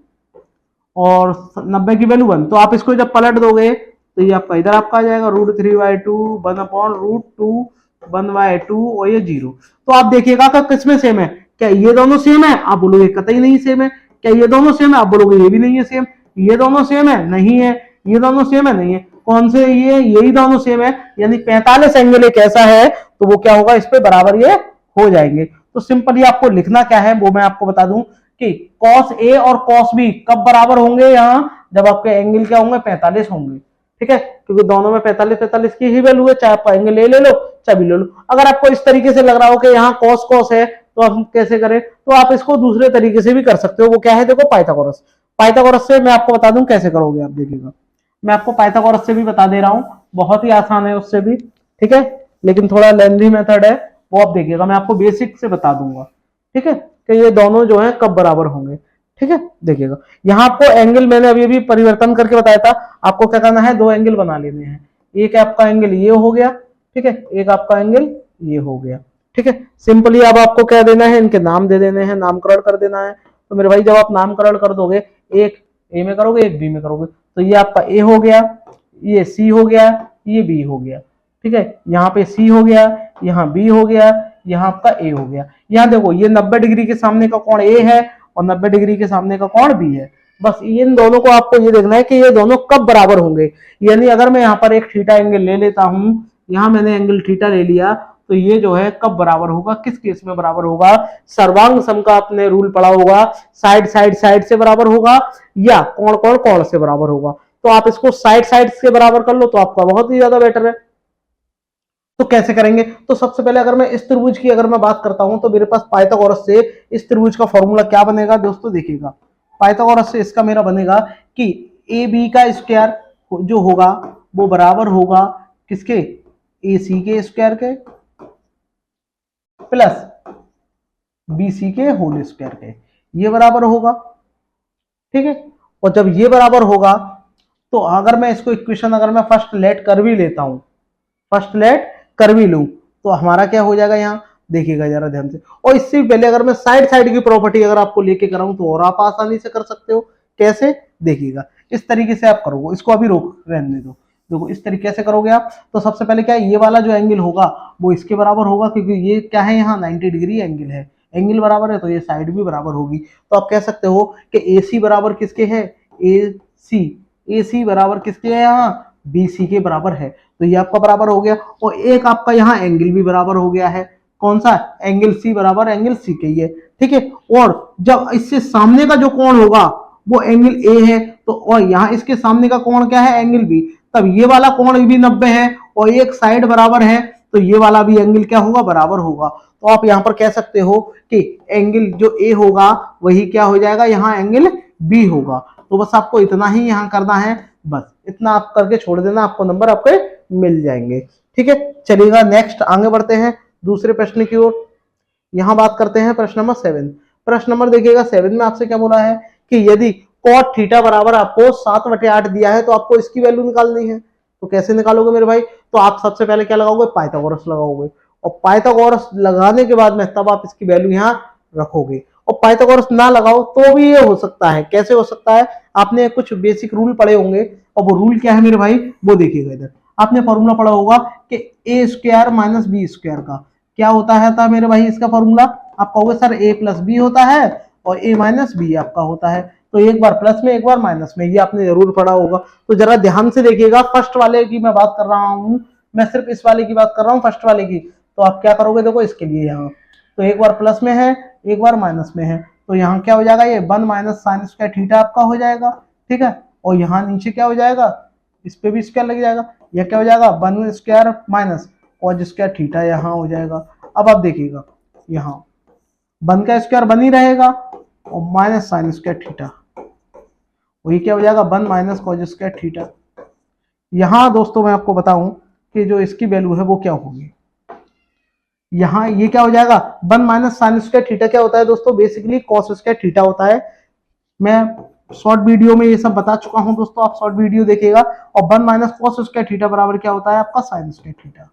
और 90 की वैल्यू 1। तो आप इसको जब पलट दोगे तो ये आपका इधर आपका आ जाएगा √3/2, 1/√2, 1/2 और ये 0। तो आप देखिएगा कि किसमें सेम है, क्या ये दोनों सेम है, आप बोलोगे कतई नहीं सेम है। क्या ये दोनों सेम है, आप बोलोगे ये भी नहीं है सेम। ये दोनों सेम है, नहीं है। ये दोनों सेम है, नहीं है। कौन से, ये यही दोनों सेम है, यानी 45 एंगल एक ऐसा है तो वो क्या होगा, इस पे बराबर ये हो जाएंगे। तो सिंपली आपको लिखना क्या है वो मैं आपको बता दूं कि cos A और cos B कब बराबर होंगे, यहाँ जब आपके एंगल क्या होंगे, 45 होंगे। ठीक है, क्योंकि दोनों में 45 की ही वैल्यू है, चाहे आप एंगल ए ले लो चाहे बी ले लो। अगर आपको इस तरीके से लग रहा हो कि यहाँ cos cos है तो हम कैसे करें, तो आप इसको दूसरे तरीके से भी कर सकते हो। वो क्या है, देखो पाइथागोरस। पाइथागोरस से मैं आपको बता दूं कैसे करोगे, आप देखिएगा। मैं आपको पाइथागोरस से भी बता दे रहा हूं, बहुत ही आसान है उससे भी। ठीक है, लेकिन थोड़ा लेंथी मेथड है, वो आप देखिएगा। मैं आपको बेसिक से बता दूंगा, ठीक है, कि ये दोनों जो है कब बराबर होंगे। ठीक है, देखिएगा यहाँ आपको एंगल मैंने अभी अभी परिवर्तन करके बताया था। आपको क्या करना है, दो एंगल बना लेने हैं। एक आपका एंगल ये हो गया, ठीक है, एक आपका एंगल ये हो गया। ठीक है, सिंपली अब आपको क्या देना है, इनके नाम दे देने हैं, नामकरण कर देना है। तो मेरे भाई जब आप नामकरण कर दोगे, एक ए में करोगे एक बी में करोगे, तो ये आपका ए हो गया, ये सी हो गया, ये बी हो गया। ठीक है, यहाँ पे सी हो गया, यहाँ बी हो गया, यहाँ आपका ए हो गया। यहाँ देखो ये 90 डिग्री के सामने का कोण ए है और 90 डिग्री के सामने का कोण बी है। बस इन दोनों को आपको ये देखना है कि ये दोनों कब बराबर होंगे। यानी अगर मैं यहाँ पर एक थीटा एंगल ले लेता हूं, यहाँ मैंने एंगल थीटा ले लिया, तो ये जो है कब बराबर होगा, किस केस में बराबर होगा, सर्वांग सम का आपने रूल पढ़ा होगा, साइड साइड साइड से बराबर होगा या कोण कोण कोण से बराबर होगा। तो आप इसको साइड साइड से बराबर कर लो तो आपका बहुत ही ज्यादा बेटर है। तो कैसे करेंगे, तो सबसे पहले अगर मैं इस त्रिभुज की अगर मैं बात करता हूं तो मेरे पास पाइथागोरस से इस त्रिभुज का फॉर्मूला क्या बनेगा दोस्तों, देखिएगा। पाइथागोरस से इसका मेरा बनेगा कि ए बी का स्क्वायर जो होगा वो बराबर होगा किसके, ए सी के स्क्वायर के प्लस बी सी के होल स्क्वायर के, ये बराबर होगा। ठीक है, और जब ये बराबर होगा तो अगर मैं इसको इक्वेशन अगर मैं फर्स्ट लेट कर भी लेता हूं, फर्स्ट लेट कर भी लूं, तो हमारा क्या हो जाएगा, यहाँ देखिएगा जरा ध्यान से। और इससे भी पहले अगर मैं साइड साइड की प्रॉपर्टी अगर आपको लेके कराऊं तो और आप आसानी से कर सकते हो। कैसे, देखिएगा इस तरीके से आप करोगे, इसको अभी रोक रहने दो। देखो इस तरीके से करोगे आप, तो सबसे पहले क्या है, ये वाला जो एंगल होगा वो इसके बराबर होगा, क्योंकि ये क्या है, यहाँ 90 डिग्री एंगल है, एंगल बराबर है तो ये साइड भी बराबर होगी। तो आप कह सकते हो कि ए सी बराबर किसके है, ए सी बराबर किसके है, यहाँ बी सी के बराबर है। तो ये आपका बराबर हो गया, और एक आपका यहाँ एंगल भी बराबर हो गया है, कौन सा, एंगल सी बराबर एंगल सी के ही है। ठीक है, और जब इससे सामने का जो कोण होगा वो एंगल ए है, तो और यहाँ इसके सामने का कोण क्या है, एंगल बी, तब ये वाला कोण भी 90 है और एक साइड बराबर है, तो ये वाला भी एंगल क्या होगा, बराबर होगा। तो आप यहाँ पर कह सकते हो कि एंगल जो ए होगा वही क्या हो जाएगा, यहाँ एंगल बी होगा। तो बस आपको इतना ही यहाँ करना है, बस इतना आप करके छोड़ देना, आपको नंबर आपके मिल जाएंगे। ठीक है, चलिएगा नेक्स्ट आगे बढ़ते हैं दूसरे प्रश्न की ओर। यहां बात करते हैं प्रश्न नंबर 7। प्रश्न नंबर देखिएगा 7 में आपसे क्या बोला है कि यदि cot थीटा बराबर आपको 7/8 दिया है तो आपको इसकी वैल्यू निकालनी है। तो कैसे निकालोगे मेरे भाई, तो आप सबसे पहले क्या लगाओगे, पाइथागोरस लगाओगे, और पाइथागोरस लगाने के बाद में तब आप इसकी वैल्यू यहाँ रखोगे। और पाइथागोरस ना लगाओ तो भी ये हो सकता है। कैसे हो सकता है, आपने कुछ बेसिक रूल पढ़े होंगे, और वो रूल क्या है मेरे भाई, वो देखिएगा इधर। आपने फॉर्मूला पढ़ा होगा कि ए स्क्वायर माइनस बी स्क्वायर का क्या होता है, था मेरे भाई इसका फॉर्मूला, आप कहोगे सर ए प्लस बी होता है और ए माइनस बी आपका होता है, तो एक बार प्लस में एक बार माइनस में, ये आपने जरूर पढ़ा होगा। तो जरा ध्यान से देखिएगा, फर्स्ट वाले की मैं बात कर रहा हूँ, मैं सिर्फ इस वाले की बात कर रहा हूँ, फर्स्ट वाले की। तो आप क्या करोगे, देखो इसके लिए यहाँ तो एक बार प्लस में है एक बार माइनस में है, तो यहाँ क्या हो जाएगा, ये 1 माइनस साइन स्क्वायर थीटा आपका हो जाएगा। ठीक है, और यहाँ नीचे क्या हो जाएगा, इस पे भी स्क्वायर लग जाएगा, यह क्या हो जाएगा, 1 square minus cos square theta यहाँ हो जाएगा। अब आप देखिएगा यहाँ 1 का स्क्वायर बन ही रहेगा और माइनस साइन स्क्वायर थीटा, वही क्या हो जाएगा 1 माइनस कॉस स्क्वायर थीटा। यहाँ दोस्तों मैं आपको बताऊं कि जो इसकी वैल्यू है वो क्या होगी, यहाँ ये क्या हो जाएगा 1 माइनस साइन स्क्वायर थीटा क्या होता है दोस्तों, बेसिकली कॉस स्क्वायर थीटा होता है। मैं शॉर्ट वीडियो में ये सब बता चुका हूं दोस्तों, आप शॉर्ट वीडियो देखिएगा। और 1 माइनस कॉस स्क्वायर थीटा बराबर क्या होता है आपका साइन स्क्वायर थीटा।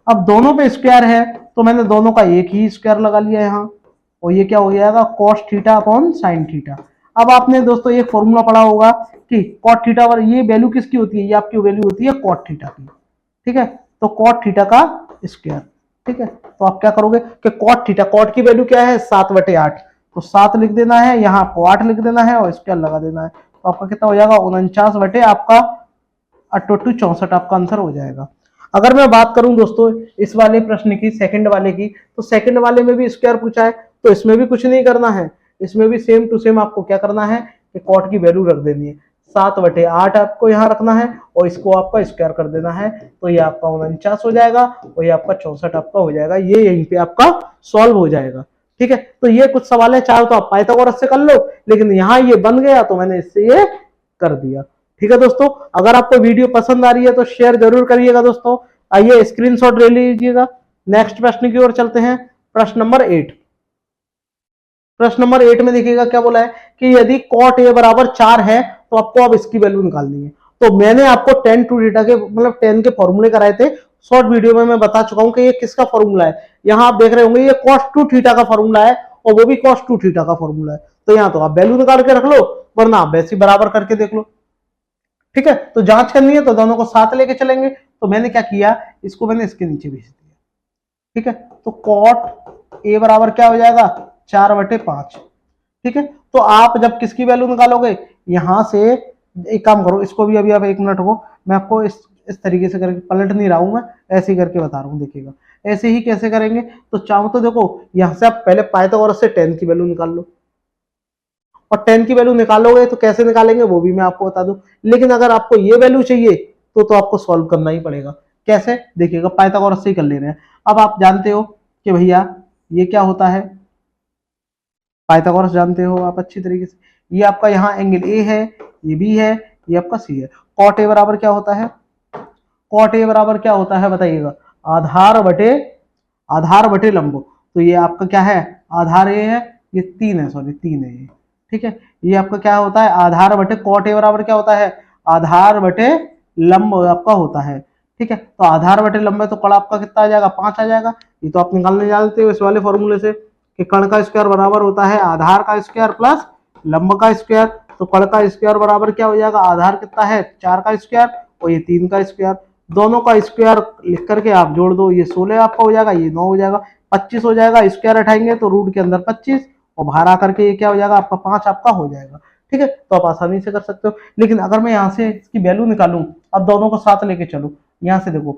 अब दोनों पे स्क्वायर है तो मैंने दोनों का एक ही स्क्वायर लगा लिया यहाँ, और ये क्या हो जाएगा cos theta upon sine theta. अब आपने दोस्तों एक फॉर्मूला पढ़ा होगा कि कॉट थीटा पर ये वैल्यू किसकी होती है, ये आपकी वैल्यू होती है कॉट थीटा की। ठीक है, तो कॉट थीटा का स्क्वायर। ठीक है, तो आप क्या करोगे कि कॉट थीटा, कॉट की वैल्यू क्या है 7/8, तो 7 लिख देना है, यहाँ आपको 8 लिख देना है और स्क्वायर लगा देना है। तो आपका कितना हो जाएगा 49 बटे आपका अट्टू 64 आपका आंसर हो जाएगा। अगर मैं बात करूं दोस्तों इस वाले प्रश्न की, सेकंड वाले की, तो सेकंड वाले में भी स्क्वायर पूछा है, तो इसमें भी कुछ नहीं करना है, इसमें भी सेम टू सेम आपको क्या करना है कि कॉट की वैल्यू रख देनी है, 7/8 आपको यहाँ रखना है और इसको आपका स्क्वायर कर देना है, तो ये आपका 49 हो जाएगा और ये आपका 64 आपका हो जाएगा। ये यहीं पे आपका सॉल्व हो जाएगा। ठीक है, तो ये कुछ सवाल है, चाहे तो आप पाइथागोरस से कर लो, लेकिन यहाँ ये बन गया तो मैंने इससे ये कर दिया। ठीक है दोस्तों, अगर आपको वीडियो पसंद आ रही है तो शेयर जरूर करिएगा दोस्तों। आइए स्क्रीनशॉट ले लीजिएगा। नेक्स्ट प्रश्न की ओर चलते हैं। प्रश्न नंबर 8। प्रश्न नंबर 8 में देखिएगा क्या बोला है कि यदि cot a बराबर 4 है तो आपको अब इसकी वैल्यू निकालनी है। तो मैंने आपको tan 2 थीटा के मतलब tan के फॉर्मूले कराए थे, शॉर्ट वीडियो में मैं बता चुका हूं कि ये किसका फॉर्मूला है। यहाँ आप देख रहे होंगे ये cos 2 थीटा का फॉर्मूला है और वो भी cos 2 थीटा का फॉर्मूला है। तो यहाँ तो आप वैल्यू निकाल के रख लो, वरना आप वैसे बराबर करके देख लो। ठीक है, तो जांच करनी है तो दोनों को साथ लेके चलेंगे। तो मैंने क्या किया, इसको मैंने इसके नीचे भेज दिया। ठीक है, तो cot a बराबर क्या हो जाएगा 4/5। ठीक है, तो आप जब किसकी वैल्यू निकालोगे, यहां से एक काम करो, इसको भी अभी आप 1 मिनट हो, मैं आपको इस तरीके से करके पलट नहीं रहा हूं, मैं ऐसे ही करके बता रहा हूं। देखिएगा ऐसे ही कैसे करेंगे, तो चाहो तो देखो यहां से आप पहले पाइथागोरस से tan की वैल्यू निकाल लो, और tan की वैल्यू निकालोगे तो कैसे निकालेंगे वो भी मैं आपको बता दूं। लेकिन अगर आपको ये वैल्यू चाहिए तो आपको सॉल्व करना ही पड़ेगा। कैसे, देखिएगा पाइथागोरस से ही कर ले रहे हैं। अब आप जानते हो कि भैया ये क्या होता है, पाइथागोरस जानते हो आप अच्छी तरीके से। ये आपका यहाँ एंगल ए है, ये बी है, ये आपका सी है। cot a बराबर क्या होता है, cot a बराबर क्या होता है बताइएगा, आधार बटे लंब। तो ये आपका क्या है, आधार ए है, ये 3 है, सॉरी 3 है ये। ठीक है, ये आपका क्या होता है, आधार बटे cot a बराबर क्या होता है, आधार बटे लंब आपका होता है। ठीक है, तो आधार बटे लंब है तो कड़ आपका कितना आ जाएगा, 5 आ जाएगा। ये तो आप निकालने जानते हो इस वाले फॉर्मूले से कि कण का स्क्वायर बराबर होता है आधार का स्क्वायर प्लस लंब का स्क्वायर। तो कण का स्क्वायर बराबर क्या हो जाएगा, आधार कितना है 4 का स्क्वायर और ये 3 का स्क्वायर, दोनों का स्क्वायर लिख करके आप जोड़ दो, ये 16 आपका हो जाएगा, ये 9 हो जाएगा, 25 हो जाएगा। स्क्वायर हटाएंगे तो रूट के अंदर 25 और बाहर आकर के ये क्या हो जाएगा आपका 5 आपका हो जाएगा। ठीक है, तो आप आसानी से कर सकते हो। लेकिन अगर मैं यहाँ से इसकी वैल्यू निकालूं, अब दोनों को साथ लेके चलो, यहाँ से देखो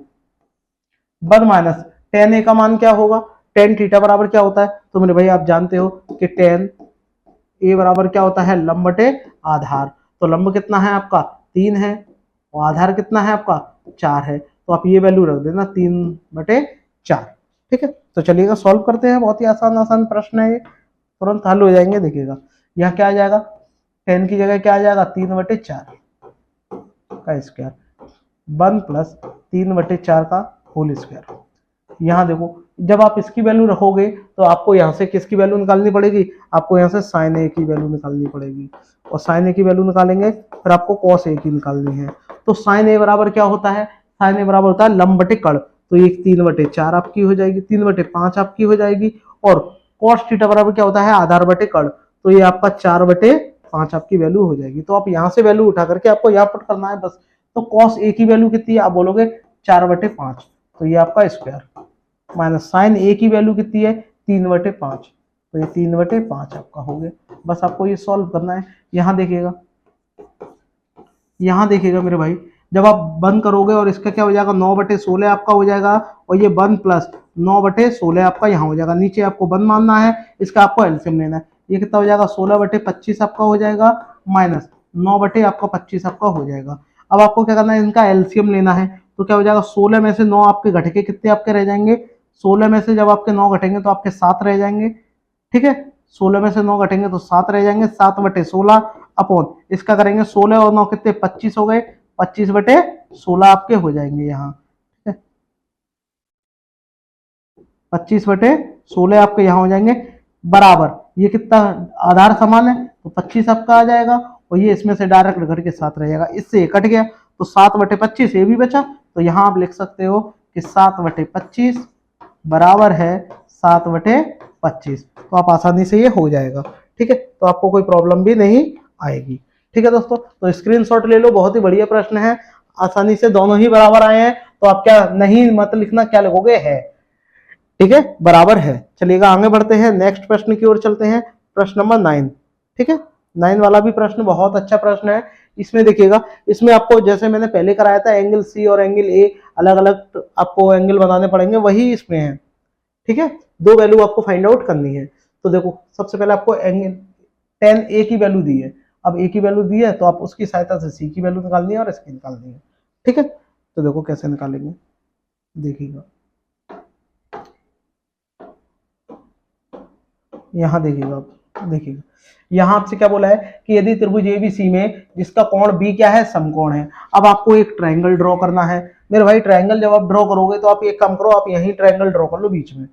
1 माइनस tan a का मान क्या होगा, tan थीटा बराबर क्या होता है, तो मेरे भाई आप जानते हो कि tan a बराबर क्या होता है, लंब बटे आधार। तो लंब कितना है आपका 3 है और आधार कितना है आपका 4 है, तो आप ये वैल्यू रख देना 3/4। ठीक है, तो चलिएगा सॉल्व करते हैं। बहुत ही आसान प्रश्न है ये, तुरंत हल हो जाएंगे। देखिएगा यहाँ क्या आ जाएगा, tan की जगह क्या आ जाएगा 3/4 का स्क्वायर 1 प्लस 3/4 का होल स्क्वायर। यहाँ देखो जब आप इसकी वैल्यू रखोगे तो आपको यहाँ से किसकी वैल्यू निकालनी पड़ेगी, आपको यहाँ से sin a की वैल्यू निकालनी पड़ेगी, और sin a की वैल्यू निकालेंगे फिर आपको cos a की निकालनी है। तो sin a बराबर क्या होता है, sin a बराबर होता है लंब बटे कड़। तो ये 3/4 आपकी हो जाएगी, 3/5 आपकी हो जाएगी, और cos थीटा बराबर क्या होता है आधार बटे कड़। तो ये आपका 4/5 आपकी वैल्यू हो जाएगी। तो आप यहाँ से वैल्यू उठा करके आपको यहाँ पुट करना है बस। तो cos a की वैल्यू कितनी है, आप बोलोगे 4/5, तो ये आपका स्क्वायर माइनस sin a की वैल्यू कितनी है 3/5, तो ये 3/5 आपका हो गया। बस आपको ये सॉल्व करना है। यहाँ देखिएगा मेरे भाई, जब आप बंद करोगे और इसका क्या हो जाएगा 9/16 आपका हो जाएगा, और ये 1 प्लस 9/16 आपका यहाँ हो जाएगा। नीचे आपको 1 मानना है, इसका आपको एलसीएम लेना है। ये कितना हो जाएगा 16/25 आपका हो जाएगा, माइनस 9/25 आपका हो जाएगा। अब आपको क्या करना है, इनका एलसीएम लेना है। तो क्या हो जाएगा 16 में से 9 आपके घट के कितने आपके रह जाएंगे, 16 में से जब आपके 9 घटेंगे तो आपके 7 रह जाएंगे। ठीक है, 16 में से 9 घटेंगे तो 7 रह जाएंगे, 7/16 अपॉन इसका करेंगे 16 और 9 कितने 25 हो गए, 25/16 आपके हो जाएंगे यहाँ। ठीक है, 25/16 आपके यहाँ हो जाएंगे, बराबर ये कितना आधार समान है तो 25 आपका आ जाएगा, और ये इसमें से डायरेक्ट घट के 7 रहेगा, इससे कट गया तो 7/25 ये भी बचा। तो यहाँ आप लिख सकते हो कि 7/25 बराबर है 7/25। तो आप आसानी से ये हो जाएगा। ठीक है, तो आपको कोई प्रॉब्लम भी नहीं आएगी। ठीक है दोस्तों, तो स्क्रीनशॉट ले लो, बहुत ही बढ़िया प्रश्न है, आसानी से दोनों ही बराबर आए हैं। तो आप क्या नहीं मत लिखना, क्या लिखोगे है। ठीक है, बराबर है। चलिएगा आगे बढ़ते हैं, नेक्स्ट प्रश्न की ओर चलते हैं। प्रश्न नंबर 9। ठीक है, 9 वाला भी प्रश्न बहुत अच्छा प्रश्न है। इसमें देखिएगा, इसमें आपको जैसे मैंने पहले कराया था एंगल सी और एंगल ए अलग अलग आपको एंगल बनाने पड़ेंगे, वही इसमें है। ठीक है, दो वैल्यू आपको फाइंड आउट करनी है। तो देखो सबसे पहले आपको एंगल टेन ए की वैल्यू दी है, अब ए की वैल्यू दी है तो आप उसकी सहायता से सी की वैल्यू निकालनी है और इसकी निकालनी है। ठीक है, तो देखो कैसे निकालेंगे, देखिएगा यहाँ देखिएगा आप, देखिएगा यहाँ आपसे क्या बोला है कि यदि त्रिभुज एबीसी में जिसका कोण बी क्या है, समकोण है। अब आपको एक ट्रायंगल ड्रॉ करना है मेरे भाई। ट्रायंगल जब आप ड्रॉ करोगे तो आप एक काम करो, आप यहीं ट्रायंगल ड्रॉ कर लो बीच में।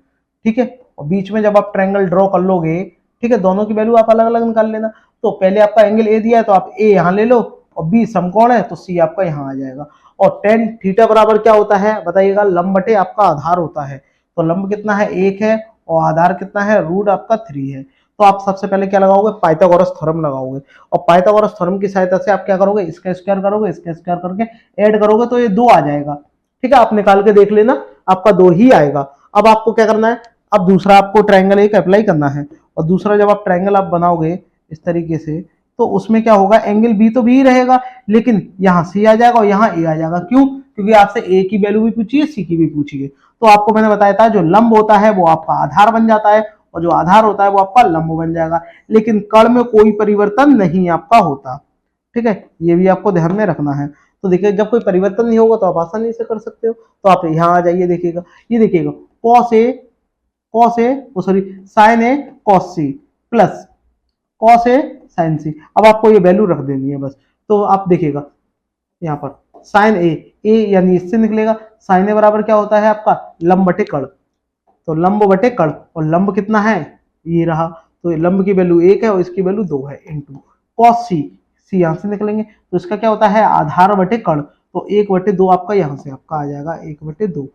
ठीक है, और बीच में जब आप ट्रायंगल ड्रॉ कर लोगे, ठीक है, दोनों की वैल्यू आप अलग अलग निकाल लेना। तो पहले आपका एंगल ए दिया है तो आप ए यहाँ ले लो, और बी समकोण है तो सी आपका यहाँ आ जाएगा। और टेन थीटा बराबर क्या होता है बताइएगा, लंब बटे आपका आधार होता है। तो लंब कितना है, 1 है, और आधार कितना है, रूट आपका 3 है। तो आप सबसे पहले क्या लगाओगे, पाइथागोरस थ्योरम लगाओगे, और पाइथागोरस थ्योरम की सहायता से आप क्या करोगे, इसका स्क्वायर करोगे, इसका स्क्वायर करके ऐड करोगे तो ये 2 आ जाएगा। ठीक है, आप निकाल के देख लेना, आपका 2 ही आएगा। अब आपको क्या करना है, अब दूसरा आपको ट्रायंगल एक अप्लाई करना है, और दूसरा जब आप ट्रायंगल आप बनाओगे इस तरीके से, तो उसमें क्या होगा, एंगल बी तो बी रहेगा, लेकिन यहाँ सी आ जाएगा और यहाँ ए आ जाएगा। क्यों, क्योंकि आपसे ए की वैल्यू भी पूछी है, सी की भी पूछी है। तो आपको मैंने बताया था जो लंब होता है वो आपका आधार बन जाता है, और जो आधार होता है वो आपका लंब बन जाएगा, लेकिन कर्ण में कोई परिवर्तन नहीं आपका होता। ठीक है, ये भी आपको ध्यान में रखना है। तो देखिए जब कोई परिवर्तन नहीं होगा तो आप आसानी से कर सकते हो। तो आप यहाँ आ जाइए, देखिएगा ये देखिएगा cos A sorry sine A cos C plus cos A sign सी। अब आपको ये वैल्यू रख देनी है बस। तो आप देखिएगा यहाँ पर साइन ए यानी इससे निकलेगा, साइन ए बराबर क्या होता है आपका लंब बटे कर्ण। तो लंब बटे कर्ण, और लंब कितना है, ये रहा। तो लंब की वैल्यू 1 है और इसकी वैल्यू 2 है, इंटू कॉस सी, सी यहां से निकलेंगे तो इसका क्या होता है आधार बटे कर्ण। तो 1/2 आपका यहां से आपका आ जाएगा 1/2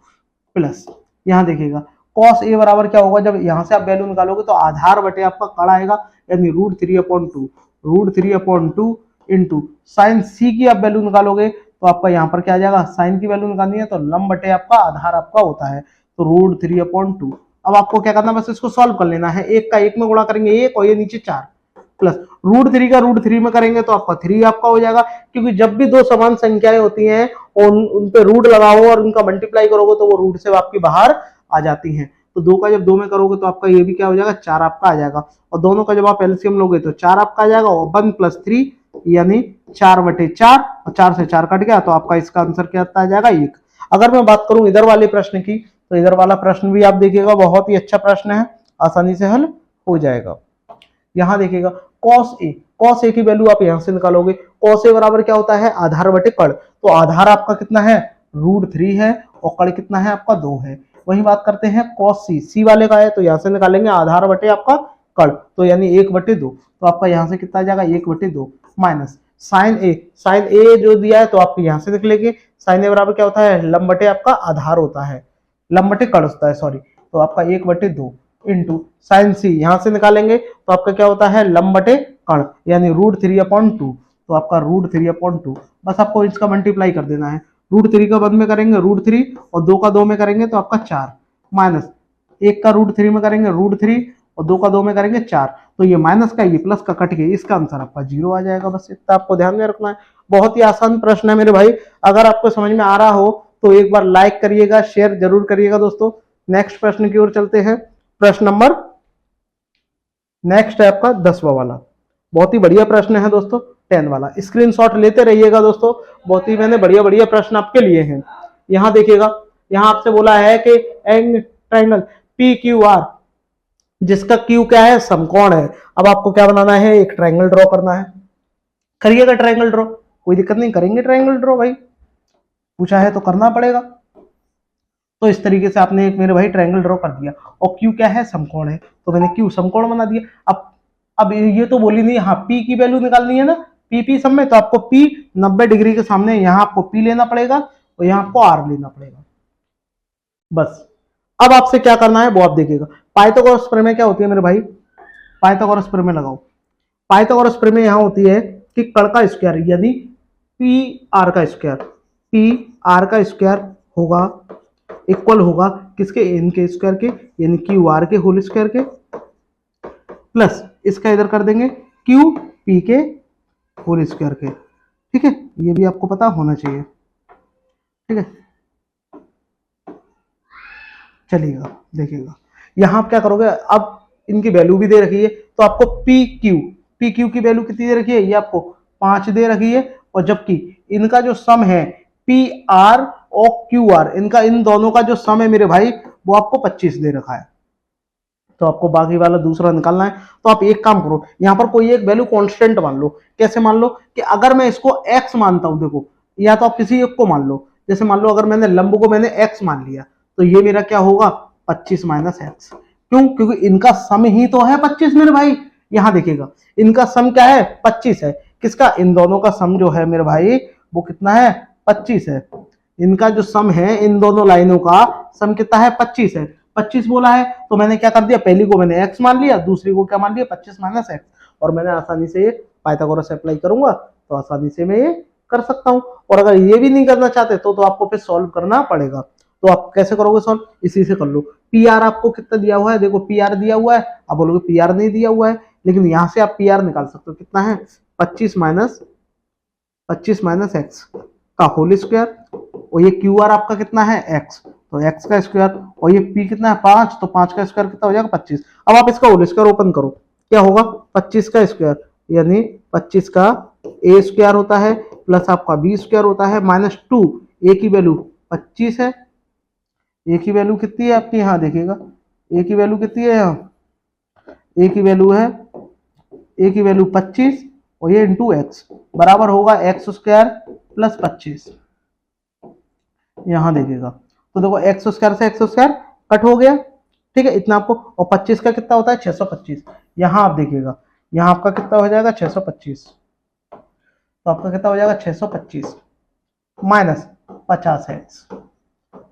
प्लस, यहां देखिएगा कॉस ए बराबर क्या होगा, जब यहां से आप वैल्यू निकालोगे तो आधार बटे आपका कर्ण आएगा, यानी √3/2 इंटू साइन सी की आप वैल्यू निकालोगे तो आपका यहाँ पर क्या आ जाएगा, साइन की वैल्यू निकालनी है तो लंब बटे आपका आधार आपका होता है, तो √3/2। अब आपको क्या करना, बस इसको सॉल्व कर लेना है। 1 का 1 में गुणा करेंगे 1 और ये नीचे 4 प्लस √3 का √3 में करेंगे तो आपका 3 आपका हो जाएगा। क्योंकि जब भी दो समान संख्याएं होती हैं और उन पे रूट लगाओ और उनका मल्टीप्लाई करोगे तो वो रूट से आपकी बाहर आ जाती हैं। तो 2 का जब 2 में करोगे तो आपका ये भी क्या हो जाएगा, 4 आपका आ जाएगा। और दोनों का जब आप एलसीएम लोगे तो 4 आपका आ जाएगा, और 1 + 3 यानी 4/4, और 4 से 4 कट गया तो आपका इसका आंसर क्या आ जाएगा, 1। अगर मैं बात करूं इधर वाले प्रश्न की, तो इधर वाला प्रश्न भी आप देखिएगा बहुत ही अच्छा प्रश्न है, आसानी से हल हो जाएगा। यहां देखिएगा कॉस ए की वैल्यू आप यहां से निकालोगे। कॉस ए बराबर क्या होता है, आधार बटे कर्ण। तो आधार आपका कितना है, √3 है, और कर्ण कितना है आपका 2 है। वही बात करते हैं कॉस सी वाले का है, तो यहां से निकालेंगे आधार बटे आपका कर्ण, तो यानी 1/2। तो आपका यहां से कितना आ जाएगा, 1/2 माइनस साइन ए जो दिया है तो आप यहां से निकलेंगे। साइन ए बराबर क्या होता है, लंब बटे आपका आधार होता है, लंब बटे कर्ण होता है सॉरी। तो आपका 1/2 इंटू साइन सी यहां से निकालेंगे तो आपका क्या होता है, लंब बटे कर्ण, यानी √3/2। तो आपका √3/2, बस आपको इसका मल्टीप्लाई कर देना है। √3 का 1 में करेंगे √3, और 2 का 2 में करेंगे तो आपका 4, माइनस 1 का √3 में करेंगे √3, और 2 का 2 में करेंगे 4। तो ये माइनस का ये प्लस का कट के इसका आंसर आपका 0 आ जाएगा। बस इतना आपको ध्यान में रखना है। बहुत ही आसान प्रश्न है मेरे भाई। अगर आपको समझ में आ रहा हो तो एक बार लाइक करिएगा, शेयर जरूर करिएगा दोस्तों। नेक्स्ट प्रश्न की ओर चलते हैं। प्रश्न नंबर नेक्स्ट है आपका 10वां वाला। बहुत ही बढ़िया प्रश्न है दोस्तों, 10 वाला। स्क्रीनशॉट लेते रहिएगा दोस्तों, बहुत ही मैंने बढ़िया बढ़िया प्रश्न आपके लिए हैं। यहां देखिएगा, यहां आपसे बोला है कि एंग ट्रायंगल PQR जिसका Q क्या है, समकोण है। अब आपको क्या बनाना है, एक ट्रायंगल ड्रॉ करना है। करिएगा ट्रायंगल ड्रॉ, कोई दिक्कत नहीं, करेंगे ट्रायंगल ड्रॉ भाई, पूछा है तो करना पड़ेगा। तो इस तरीके से आपने एक मेरे भाई ट्रायंगल ड्रॉ कर दिया, और Q क्या है, समकोण है, तो मैंने Q समकोण बना दिया। अब ये तो बोली नहीं, हाँ P की वैल्यू निकालनी है ना, P सब में, तो आपको P 90 डिग्री के सामने यहाँ आपको P लेना पड़ेगा और यहाँ आपको R लेना पड़ेगा। बस अब आपसे क्या करना है वो आप देखिएगा। पाइथागोरस प्रमेय क्या होती है मेरे भाई, पाइथागोरस प्रमेय लगाओ। पाइथागोरस प्रमेय यहाँ होती है कि कर्ण का स्क्वायर यदि PR का स्क्वायर होगा इक्वल होगा किसके, n के स्क्वायर के, यानी QR के होल स्क्वायर के, प्लस इसका इधर कर देंगे QP के होल स्क्वायर के। ठीक है, ये भी आपको पता होना चाहिए। ठीक है, चलिएगा देखिएगा, यहां आप क्या करोगे, अब इनकी वैल्यू भी दे रखी है तो आपको पी क्यू की वैल्यू कितनी दे रखी है, ये आपको 5 दे रखी है, और जबकि इनका जो सम है पी आर और क्यू आर, इनका इन दोनों का जो सम है मेरे भाई वो आपको 25 दे रखा है। तो आपको बाकी वाला दूसरा निकालना है। तो आप एक काम करो, यहां पर कोई एक वैल्यू कांस्टेंट मान लो। कैसे मान लो कि अगर मैं इसको x मानता हूं, देखो, या तो आप किसी एक को मान लो, जैसे मान लो अगर मैंने लंब को मैंने x मान लिया तो ये मेरा क्या होगा 25 माइनस एक्स। क्यों? क्योंकि इनका सम ही तो है 25 मेरे भाई। यहां देखिएगा इनका सम क्या है 25 है, किसका, इन दोनों का सम जो है मेरे भाई वो कितना है 25 है। इनका जो सम है इन दोनों लाइनों का सम कितना है 25 है। 25 बोला है तो मैंने क्या कर दिया, पहली को मैंने x मान लिया, दूसरी को क्या मान लिया 25 माइनस एक्स, और मैंने आसानी से पाइथागोरस अप्लाई करूंगा तो आसानी से मैं ये कर सकता हूं। और अगर ये भी नहीं करना चाहते तो आपको फिर सॉल्व करना पड़ेगा। तो आप कैसे करोगे सॉल्व, इसी से कर लो। पी आर आपको कितना दिया हुआ है, देखो पी आर दिया हुआ है, आप बोलोगे पी आर नहीं दिया हुआ है, लेकिन यहां से आप पी आर निकाल सकते हो, कितना है 25 माइनस एक्स का होल स्क्वायर, और ये क्यू आर आपका कितना है x, तो x का स्क्वायर, और ये p कितना है 5, तो 5 का स्क्वायर कितना हो जाएगा 25। अब आप इसका होल स्क्वायर ओपन करो, क्या होगा 25 का स्क्वायर यानी 25 का a स्क्वायर होता है प्लस आपका b स्क्वायर होता है माइनस 2, a की वैल्यू 25 है, a की वैल्यू कितनी है आपकी, यहाँ देखिएगा a की वैल्यू कितनी है, यहाँ a की वैल्यू है, a की वैल्यू 25 और ये इंटू एक्स बराबर होगा एक्स स्क्वायर प्लस 25। यहां देखिएगा तो देखो एक्स स्क्वायर से एक्स स्क्वायर कट हो गया, ठीक है, इतना आपको, और 25 का कितना होता है 625। यहां आप देखिएगा यहां आपका कितना हो जाएगा 625, तो आपका कितना हो जाएगा 625 माइनस 50 एक्स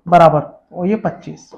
बराबर, और ये 25।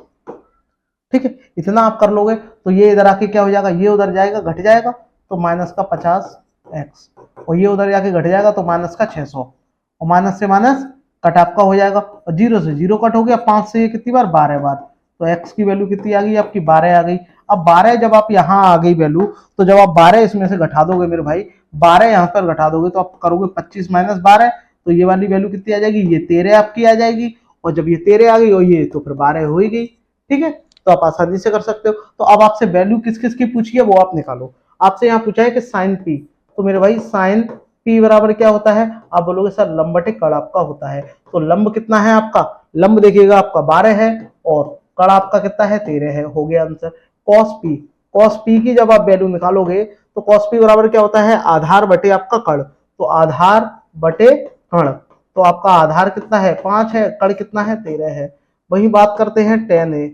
ठीक है, इतना आप कर लोगे तो ये इधर आके क्या हो जाएगा, ये उधर जाएगा घट जाएगा तो माइनस का 50 एक्स, और ये उधर जाके घट जाएगा तो माइनस का 600, और माइनस से माइनस कट आपका हो जाएगा, और जीरो से जीरो कट हो गया, 5 से ये कितनी बार 12 बार, तो x की वैल्यू कितनी आ गई आपकी 12 आ गई। अब 12 जब आप यहाँ आ गई वैल्यू, तो जब आप 12 इसमें से घटा दोगे मेरे भाई, 12 यहाँ पर घटा दोगे तो आप करोगे 25 माइनस 12, तो ये वाली वैल्यू कितनी आ जाएगी, ये 13 आपकी आ जाएगी, और जब ये 13 आ गई और ये तो फिर 12 हो ही गई। ठीक है, तो आप आसानी से कर सकते हो। तो अब आपसे वैल्यू किस किस की पूछी है वो आप निकालो। आपसे यहाँ पूछा है कि साइन पी, तो मेरे भाई साइन पी बराबर क्या होता है, आप बोलोगे सर लंब बटे कड़ आपका होता है, तो लंब कितना है आपका, लंब देखिएगा आपका 12 है और कड़ आपका कितना है 13 है, हो गया आंसर। कॉस पी की जब आप वैल्यू निकालोगे तो कॉस पी बराबर क्या होता है, आधार बटे आपका कड़, तो आधार बटे कड़, तो आपका आधार कितना है 5 है, कड़ कितना है 13 है। वही बात करते हैं टेन ए,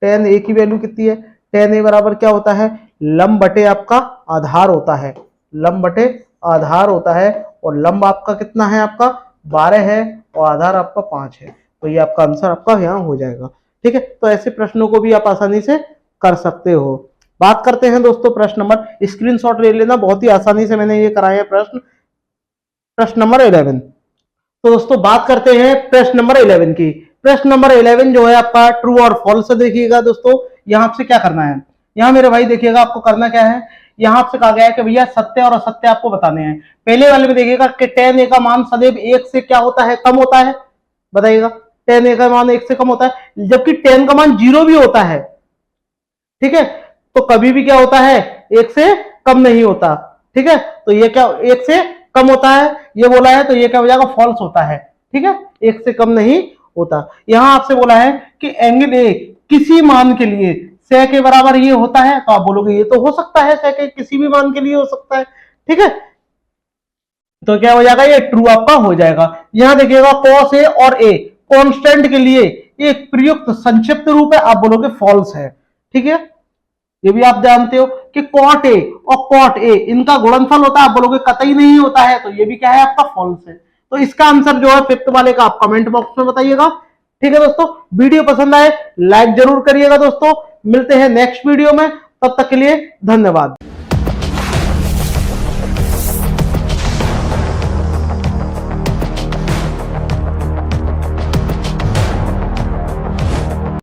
टेन ए की वैल्यू कितनी है, टेन ए बराबर क्या होता है, लंब बटे आपका आधार होता है, लंब बटे आधार होता है, और लंब आपका कितना है आपका 12 है और आधार आपका 5 है, तो ये आपका आंसर आपका यहाँ हो जाएगा। ठीक है, तो ऐसे प्रश्नों को भी आप आसानी से कर सकते हो। बात करते हैं दोस्तों प्रश्न नंबर, स्क्रीनशॉट ले लेना, बहुत ही आसानी से मैंने ये कराया है प्रश्न नंबर 11। तो दोस्तों बात करते हैं प्रश्न नंबर 11 की। प्रश्न नंबर 11 जो है आपका ट्रू और फॉल्स देखिएगा दोस्तों, यहाँ आपसे क्या करना है, यहाँ मेरे भाई देखिएगा आपको करना क्या है, यहाँ आपसे कहा गया है कि भैया सत्य और असत्य आपको बताने हैं। पहले वाले में देखिएगा कि tan a का मान सदैव 1 से क्या होता है, कम होता है, बताइएगा tan a का मान 1 से कम होता है, जबकि tan का मान 0 भी होता है। ठीक है, तो कभी भी क्या होता है 1 से कम नहीं होता। ठीक है, तो ये क्या 1 से कम होता है, ये बोला है, तो ये क्या हो जाएगा फॉल्स होता है। ठीक है, 1 से कम नहीं होता। यहां आपसे बोला है कि एंगल ए किसी मान के लिए सै के बराबर ये होता है, तो आप बोलोगे ये तो हो सकता है, सै के किसी भी मान के लिए हो सकता है। ठीक है, तो क्या हो जाएगा, ये ट्रू आपका हो जाएगा। यहां देखिएगा कॉस ए और ए कांस्टेंट के लिए एक प्रयुक्त संक्षिप्त रूप है, आप बोलोगे फॉल्स है। ठीक है, ये भी आप जानते हो कि कॉट ए और कॉट ए इनका गुणनफल होता है, आप बोलोगे कतई नहीं होता है, तो ये भी क्या है आपका फॉल्स है। तो इसका आंसर जो है फिफ्थ वाले का आप कमेंट बॉक्स में बताइएगा। ठीक है दोस्तों, वीडियो पसंद आए लाइक जरूर करिएगा दोस्तों, मिलते हैं नेक्स्ट वीडियो में, तब तक के लिए धन्यवाद।